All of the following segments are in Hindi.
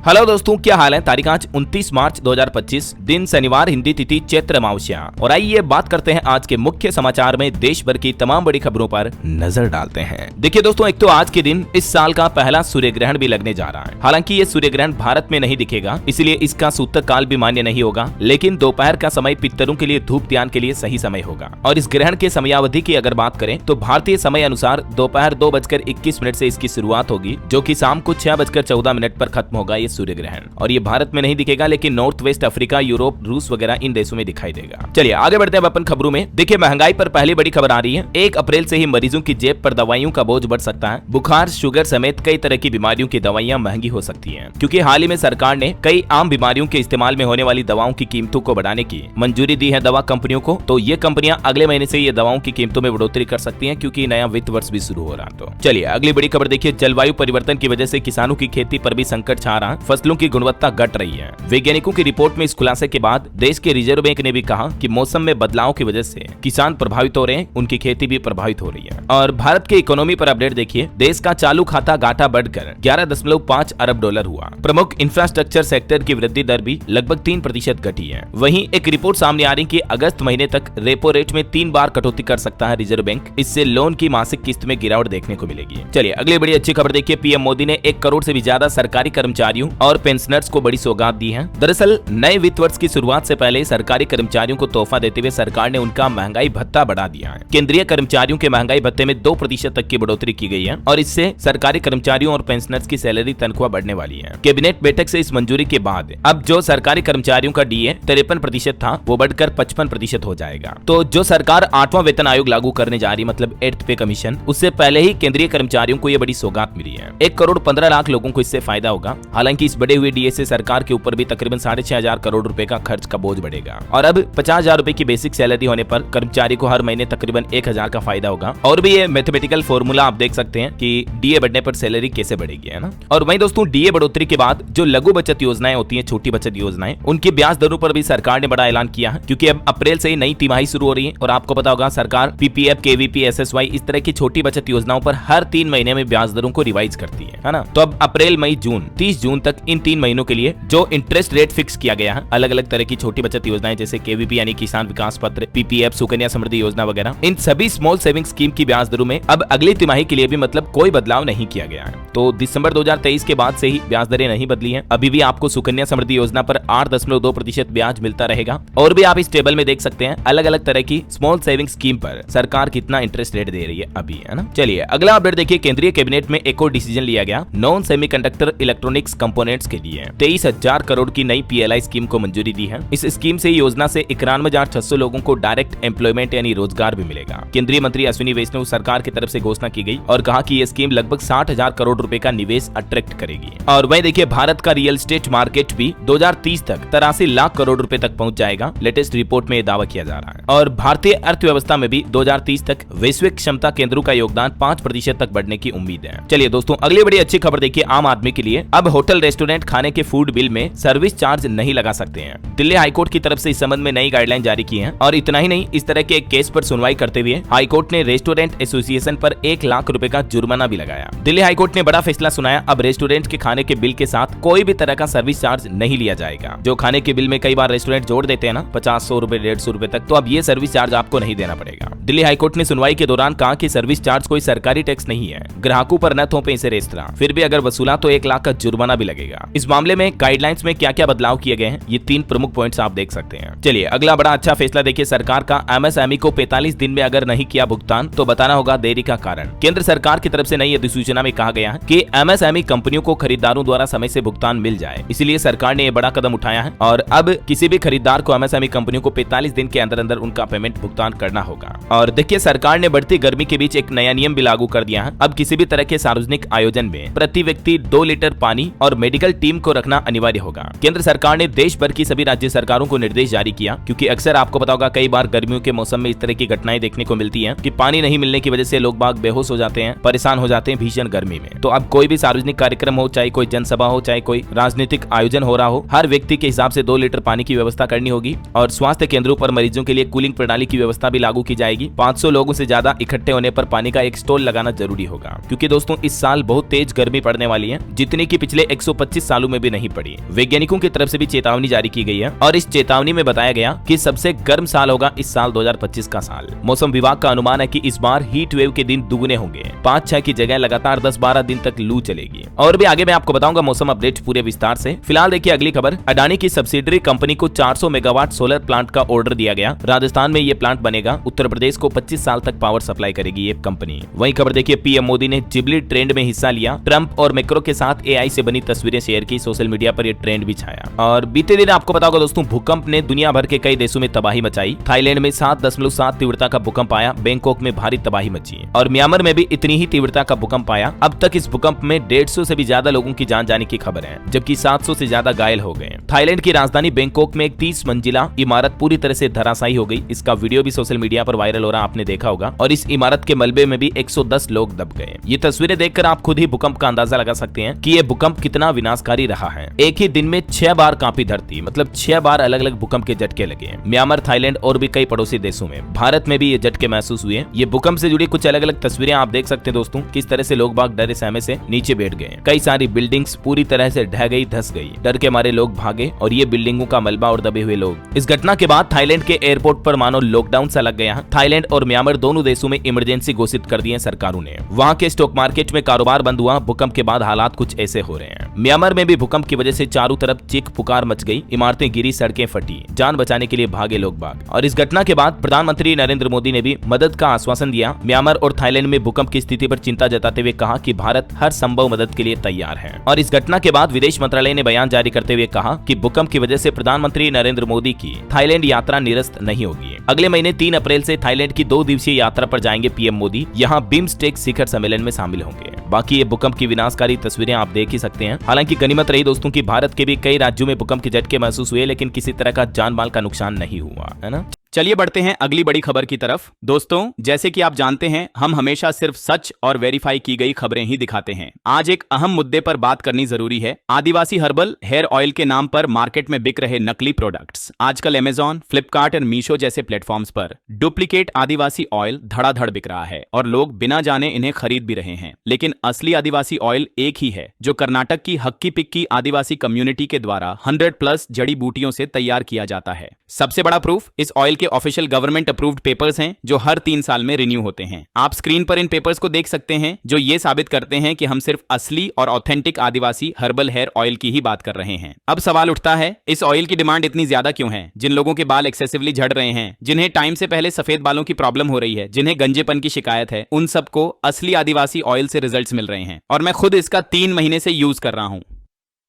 हेलो दोस्तों, क्या हाल है। तारीख आज 29 मार्च 2025, दिन शनिवार, हिंदी तिथि चैत्र अमावस्या। और आइए बात करते हैं आज के मुख्य समाचार में देश भर की तमाम बड़ी खबरों पर नजर डालते हैं। देखिए दोस्तों, एक तो आज के दिन इस साल का पहला सूर्य ग्रहण भी लगने जा रहा है। हालांकि ये सूर्य ग्रहण भारत में नहीं दिखेगा, इसलिए इसका सूतक काल भी मान्य नहीं होगा, लेकिन दोपहर का समय पितरों के लिए धूप त्यान के लिए सही समय होगा। और इस ग्रहण के समयावधि की अगर बात करें तो भारतीय समय अनुसार दोपहर 2:21 से इसकी शुरुआत होगी, जो कि शाम को 6:14 पर खत्म होगा ये सूर्य ग्रहण। और ये भारत में नहीं दिखेगा, लेकिन नॉर्थ वेस्ट अफ्रीका, यूरोप, रूस वगैरह इन देशों में दिखाई देगा। चलिए आगे बढ़ते हैं अपन खबरों में। देखिए, महंगाई पर पहली बड़ी खबर आ रही है। 1 अप्रैल से ही मरीजों की जेब पर दवाइयों का बोझ बढ़ सकता है। बुखार, शुगर समेत कई तरह की बीमारियों की दवाइयां महंगी हो सकती हैं, क्योंकि हाल ही में सरकार ने कई आम बीमारियों के इस्तेमाल में होने वाली दवाओं की कीमतों को बढ़ाने की मंजूरी दी है दवा कंपनियों को। तो ये कंपनियां अगले महीने से ये दवाओं की कीमतों में बढ़ोतरी कर सकती हैं, क्योंकि नया वित्त वर्ष भी शुरू हो रहा है। तो चलिए अगली बड़ी खबर देखिए। जलवायु परिवर्तन की वजह से किसानों की खेती पर भी संकट छा रहा है। फसलों की गुणवत्ता घट रही है। वैज्ञानिकों की रिपोर्ट में इस खुलासे के बाद देश के रिजर्व बैंक ने भी कहा कि मौसम में बदलाव की वजह से किसान प्रभावित हो रहे हैं, उनकी खेती भी प्रभावित हो रही है। और भारत के इकोनॉमी पर अपडेट देखिए। देश का चालू खाता घाटा बढ़कर 11.5 अरब डॉलर हुआ। प्रमुख इंफ्रास्ट्रक्चर सेक्टर की वृद्धि दर भी लगभग 3% घटी है। वहीं एक रिपोर्ट सामने आ रही कि अगस्त महीने तक रेपो रेट में 3 बार कटौती कर सकता है रिजर्व बैंक। इससे लोन की मासिक किस्त में गिरावट देखने को मिलेगी। चलिए अगली बड़ी अच्छी खबर देखिए। पीएम मोदी ने 1 करोड़ से भी ज्यादा सरकारी कर्मचारियों और पेंशनर्स को बड़ी सौगात दी है। दरअसल नए वित्त वर्ष की शुरुआत से पहले सरकारी कर्मचारियों को तोहफा देते हुए सरकार ने उनका महंगाई भत्ता बढ़ा दिया है। केंद्रीय कर्मचारियों के महंगाई भत्ते में 2% तक की बढ़ोतरी की गई है और इससे सरकारी कर्मचारियों और पेंशनर्स की सैलरी तनख्वाह बढ़ने वाली है। कैबिनेट बैठक से इस मंजूरी के बाद अब जो सरकारी कर्मचारियों का डीए 53% था, वो बढ़कर 55% हो जाएगा। तो जो सरकार 8वां वेतन आयोग लागू करने जा रही, मतलब 8th पे कमीशन, उससे पहले ही केंद्रीय कर्मचारियों को ये बड़ी सौगात मिली है। 1 करोड़ 15 लाख लोगों को इससे फायदा होगा। हालांकि इस बढ़े हुए डीए से सरकार के ऊपर भी तकरीबन 6,500 करोड़ रुपए का खर्च का बोझ बढ़ेगा। और अब 50,000 रुपए की बेसिक सैलरी होने पर कर्मचारी को हर महीने तकरीबन 1,000 का फायदा होगा। और भी ये मैथमेटिकल फॉर्मूला आप देख सकते हैं कि डीए बढ़ने पर सैलरी कैसे बढ़ेगी, है ना। और वहीं दोस्तों, डीए बढ़ोतरी के बाद जो लघु बचत योजनाएं होती हैं, छोटी बचत योजनाएं, उनकी ब्याज दरों पर भी सरकार ने बड़ा ऐलान किया है, क्योंकि अब अप्रैल से ही नई तिमाही शुरू हो रही है। और आपको पता होगा, सरकार पीपीएफ, केवीपी, एसएसवाई इस तरह की छोटी बचत योजनाओं पर हर 3 महीने में ब्याज दरों को रिवाइज करती है ना। तो अब अप्रैल, मई, जून, 30 जून तक इन 3 महीनों के लिए जो इंटरेस्ट रेट फिक्स किया गया है, अलग अलग तरह की छोटी बचत योजनाएं जैसे केवीपी यानी किसान विकास पत्र, पीपीएफ, सुकन्या समृद्धि योजना वगैरह, इन सभी स्मॉल सेविंग स्कीम की ब्याज दरों में अब अगली तिमाही के लिए भी मतलब कोई बदलाव नहीं किया गया है। तो दिसंबर 2023 के बाद से ही ब्याज दरें नहीं बदली हैं। अभी भी आपको सुकन्या समृद्धि योजना पर 8.2% ब्याज मिलता रहेगा। और भी आप इस टेबल में देख सकते हैं अलग अलग तरह की स्मॉल सेविंग स्कीम पर सरकार कितना इंटरेस्ट रेट दे रही है अभी, है ना। चलिए अगला अपडेट देखिए। केंद्रीय कैबिनेट में एक और डिसीजन लिया गया नॉन सेमीकंडक्टर इलेक्ट्रॉनिक्स कंपोनेंट्स के लिए 23,000 करोड़ की नई पीएलआई स्कीम को मंजूरी दी है। इस स्कीम से योजना से 91,600 लोगों को डायरेक्ट एम्प्लॉयमेंट यानी रोजगार भी मिलेगा। केंद्रीय मंत्री अश्विनी वैष्णव सरकार की तरफ से घोषणा की गई और कहा कि यह स्कीम लगभग 60,000 करोड़ रुपए का निवेश अट्रैक्ट करेगी। और वहीं देखिए, भारत का रियल एस्टेट मार्केट भी 2030 तक 83 लाख करोड़ रुपए तक पहुंच जाएगा। लेटेस्ट रिपोर्ट में दावा किया जा रहा है। और भारतीय अर्थव्यवस्था में भी 2030 तक वैश्विक क्षमता केंद्रों का योगदान 5% तक बढ़ने की उम्मीद है। चलिए दोस्तों, अगली बड़ी अच्छी खबर देखिए। आम आदमी के लिए अब होटल रेस्टोरेंट खाने के फूड बिल में सर्विस चार्ज नहीं लगा सकते हैं। दिल्ली हाईकोर्ट की तरफ से इस संबंध में नई गाइडलाइन जारी की है। और इतना ही नहीं, इस तरह के एक केस पर सुनवाई करते हुए हाईकोर्ट ने रेस्टोरेंट एसोसिएशन पर 1 लाख रुपए का जुर्माना भी लगाया। दिल्ली हाईकोर्ट ने बड़ा फैसला सुनाया। अब रेस्टोरेंट के खाने के बिल के साथ कोई भी तरह का सर्विस चार्ज नहीं लिया जाएगा। जो खाने के बिल में कई बार रेस्टोरेंट जोड़ देते हैं ना, 50-100 रुपए, 150 रुपए तक, तो अब ये सर्विस चार्ज आपको नहीं देना पड़ेगा। दिल्ली हाईकोर्ट ने सुनवाई के दौरान कहा कि सर्विस चार्ज कोई सरकारी टैक्स नहीं है, ग्राहकों पर न थोपे इसे रेस्तरां, फिर भी अगर वसूला तो 1 लाख का जुर्माना भी लगेगा। इस मामले में गाइडलाइंस में क्या क्या बदलाव किए गए हैं, ये 3 प्रमुख पॉइंट्स आप देख सकते हैं। चलिए अगला बड़ा अच्छा फैसला देखिए। सरकार का एमएसएमई को 45 दिन में अगर नहीं किया भुगतान तो बताना होगा देरी का कारण। केंद्र सरकार की तरफ से नई अधिसूचना में कहा गया है कि एमएसएमई कंपनियों को खरीदारों द्वारा समय से भुगतान मिल जाए, इसलिए सरकार ने यह बड़ा कदम उठाया है। और अब किसी भी खरीदार को एमएसएमई कंपनियों को 45 दिन के अंदर अंदर उनका पेमेंट भुगतान करना होगा। और देखिए, सरकार ने बढ़ती गर्मी के बीच एक नया नियम भी लागू कर दिया है। अब किसी भी तरह के सार्वजनिक आयोजन में प्रति व्यक्ति 2 लीटर पानी और मेडिकल टीम को रखना अनिवार्य होगा। केंद्र सरकार ने देश भर की सभी राज्य सरकारों को निर्देश जारी किया, क्योंकि अक्सर आपको पता होगा कई बार गर्मियों के मौसम में इस तरह की घटनाएं देखने को मिलती हैं कि पानी नहीं मिलने की वजह से लोग बाग बेहोश हो जाते हैं, परेशान हो जाते हैं भीषण गर्मी में। तो अब कोई भी सार्वजनिक कार्यक्रम हो, चाहे कोई जनसभा हो, चाहे कोई राजनीतिक आयोजन हो रहा हो, हर व्यक्ति के हिसाब से 2 लीटर पानी की व्यवस्था करनी होगी। और स्वास्थ्य केंद्रों पर मरीजों के लिए कूलिंग प्रणाली की व्यवस्था भी लागू की जाएगी। 500 लोगों से ज्यादा इकट्ठे होने पर पानी का एक स्टॉल लगाना जरूरी होगा, क्योंकि दोस्तों इस साल बहुत तेज गर्मी पड़ने वाली है, जितनी की पिछले 125 सालों में भी नहीं पड़ी। वैज्ञानिकों की तरफ से भी चेतावनी जारी की गई है और इस चेतावनी में बताया गया कि सबसे गर्म साल होगा इस साल 2025 का साल। मौसम विभाग का अनुमान है कि इस बार हीट वेव के दिन दुगने होंगे। 5-6 की जगह लगातार 10-12 दिन तक लू चलेगी। और भी आगे मैं आपको बताऊंगा मौसम अपडेट पूरे विस्तार से। फिलहाल देखिए अगली खबर। अडानी की सब्सिडरी कंपनी को 400 मेगावाट सोलर प्लांट का ऑर्डर दिया गया। राजस्थान में ये प्लांट बनेगा। उत्तर प्रदेश को 25 साल तक पावर सप्लाई करेगी ये कंपनी। वहीं खबर देखिए, पीएम मोदी ने जिबली ट्रेंड में हिस्सा लिया। ट्रंप और मैक्रो के साथ एआई से बनी तस्वीरें शेयर की। सोशल मीडिया पर ये ट्रेंड भी छाया। और बीते दिन आपको पता होगा दोस्तों, भूकंप ने दुनिया भर के कई देशों में तबाही मचाई। थाईलैंड में 7.7 तीव्रता का भूकंप आया। बैंकॉक में भारी तबाही मची और म्यांमार में भी इतनी ही तीव्रता का भूकंप आया। अब तक इस भूकंप में 150 से भी ज्यादा लोगों की जान जाने की खबर है, जबकि 700 से ज्यादा घायल हो गए। थाईलैंड की राजधानी बैंकॉक में एक 30 मंजिला इमारत पूरी तरह से धराशायी हो गई। इसका वीडियो भी सोशल मीडिया पर वायरल हो रहा, आपने देखा होगा। और इस इमारत के मलबे में भी 110 लोग दब गए। ये तस्वीरें देखकर आप खुद ही भूकंप का अंदाजा लगा सकते हैं कि ये भूकंप कितना विनाशकारी रहा है। एक ही दिन में 6 बार कांपी धरती, मतलब 6 बार अलग अलग भूकंप के झटके लगे। म्यांमार, थाईलैंड और भी कई पड़ोसी देशों में, भारत में भी ये झटके महसूस हुए। ये भूकंप से जुड़ी कुछ अलग अलग तस्वीरें आप देख सकते हैं दोस्तों, किस तरह से लोग बाग डरे सहमे से नीचे बैठ गए। कई सारी बिल्डिंग्स पूरी तरह से ढह गई, धस गई। डर के मारे लोग भागे और ये बिल्डिंगों का मलबा और दबे हुए लोग। इस घटना के बाद थाईलैंड के एयरपोर्ट पर मानो लॉकडाउन सा लग गया। थाईलैंड और म्यांमार दोनों देशों में इमरजेंसी घोषित कर दी है सरकारों ने। वहां के स्टॉक मार्केट में कारोबार बंद हुआ। भूकंप के बाद हालात कुछ ऐसे हो रहे हैं। म्यांमार में भी भूकंप की वजह से चारों तरफ चीख पुकार मच गई। इमारतें गिरी, सड़कें फटी, जान बचाने के लिए भागे लोग बाग। और इस घटना के बाद प्रधानमंत्री नरेंद्र मोदी ने भी मदद का आश्वासन दिया। म्यांमार और थाईलैंड में भूकंप की स्थिति पर चिंता जताते हुए कहा कि भारत हर संभव मदद के लिए तैयार है। और इस घटना के बाद विदेश मंत्रालय ने बयान जारी करते हुए कहा कि भूकंप की वजह से प्रधानमंत्री नरेंद्र मोदी की थाईलैंड यात्रा निरस्त नहीं होगी। अगले महीने 3 अप्रैल से थाईलैंड की 2 दिवसीय यात्रा पर जाएंगे पीएम मोदी। यहाँ बिम्स्टेक शिखर सम्मेलन में शामिल होंगे। बाकी ये भूकंप की विनाशकारी तस्वीरें आप देख ही सकते हैं। हालांकि गनीमत रही दोस्तों कि भारत के भी कई राज्यों में भूकंप के झटके महसूस हुए, लेकिन किसी तरह का जान माल का नुकसान नहीं हुआ, है ना। चलिए बढ़ते हैं अगली बड़ी खबर की तरफ। दोस्तों, जैसे कि आप जानते हैं, हम हमेशा सिर्फ सच और वेरीफाई की गई खबरें ही दिखाते हैं। आज एक अहम मुद्दे पर बात करनी जरूरी है। आदिवासी हर्बल हेयर ऑयल के नाम पर मार्केट में बिक रहे नकली प्रोडक्ट्स। आजकल अमेजॉन, फ्लिपकार्ट और मीशो जैसे प्लेटफॉर्म्स पर डुप्लीकेट आदिवासी ऑयल धड़ाधड़ बिक रहा है और लोग बिना जाने इन्हें खरीद भी रहे हैं। लेकिन असली आदिवासी ऑयल एक ही है, जो कर्नाटक की हक्की पिक्की आदिवासी कम्युनिटी के द्वारा 100+ जड़ी बूटियों से तैयार किया जाता है। सबसे बड़ा प्रूफ इस ऑयल के ऑफिशियल गवर्नमेंट अप्रूव्ड पेपर्स हैं, जो हर 3 साल में रिन्यू होते हैं। आप स्क्रीन पर इन पेपर्स को देख सकते हैं, जो ये साबित करते हैं कि हम सिर्फ असली और ऑथेंटिक आदिवासी हर्बल हेयर ऑयल की ही बात कर रहे हैं। अब सवाल उठता है, इस ऑयल की डिमांड इतनी ज्यादा क्यों है? जिन लोगों के बाल एक्सेसिवली झड़ रहे हैं, जिन्हें टाइम से पहले सफेद बालों की प्रॉब्लम हो रही है, जिन्हें गंजेपन की शिकायत है, उन सबको असली आदिवासी ऑयल से रिजल्ट्स मिल रहे हैं। और मैं खुद इसका 3 महीने से यूज कर रहा हूं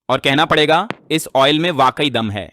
और कहना पड़ेगा, इस ऑयल में वाकई दम है।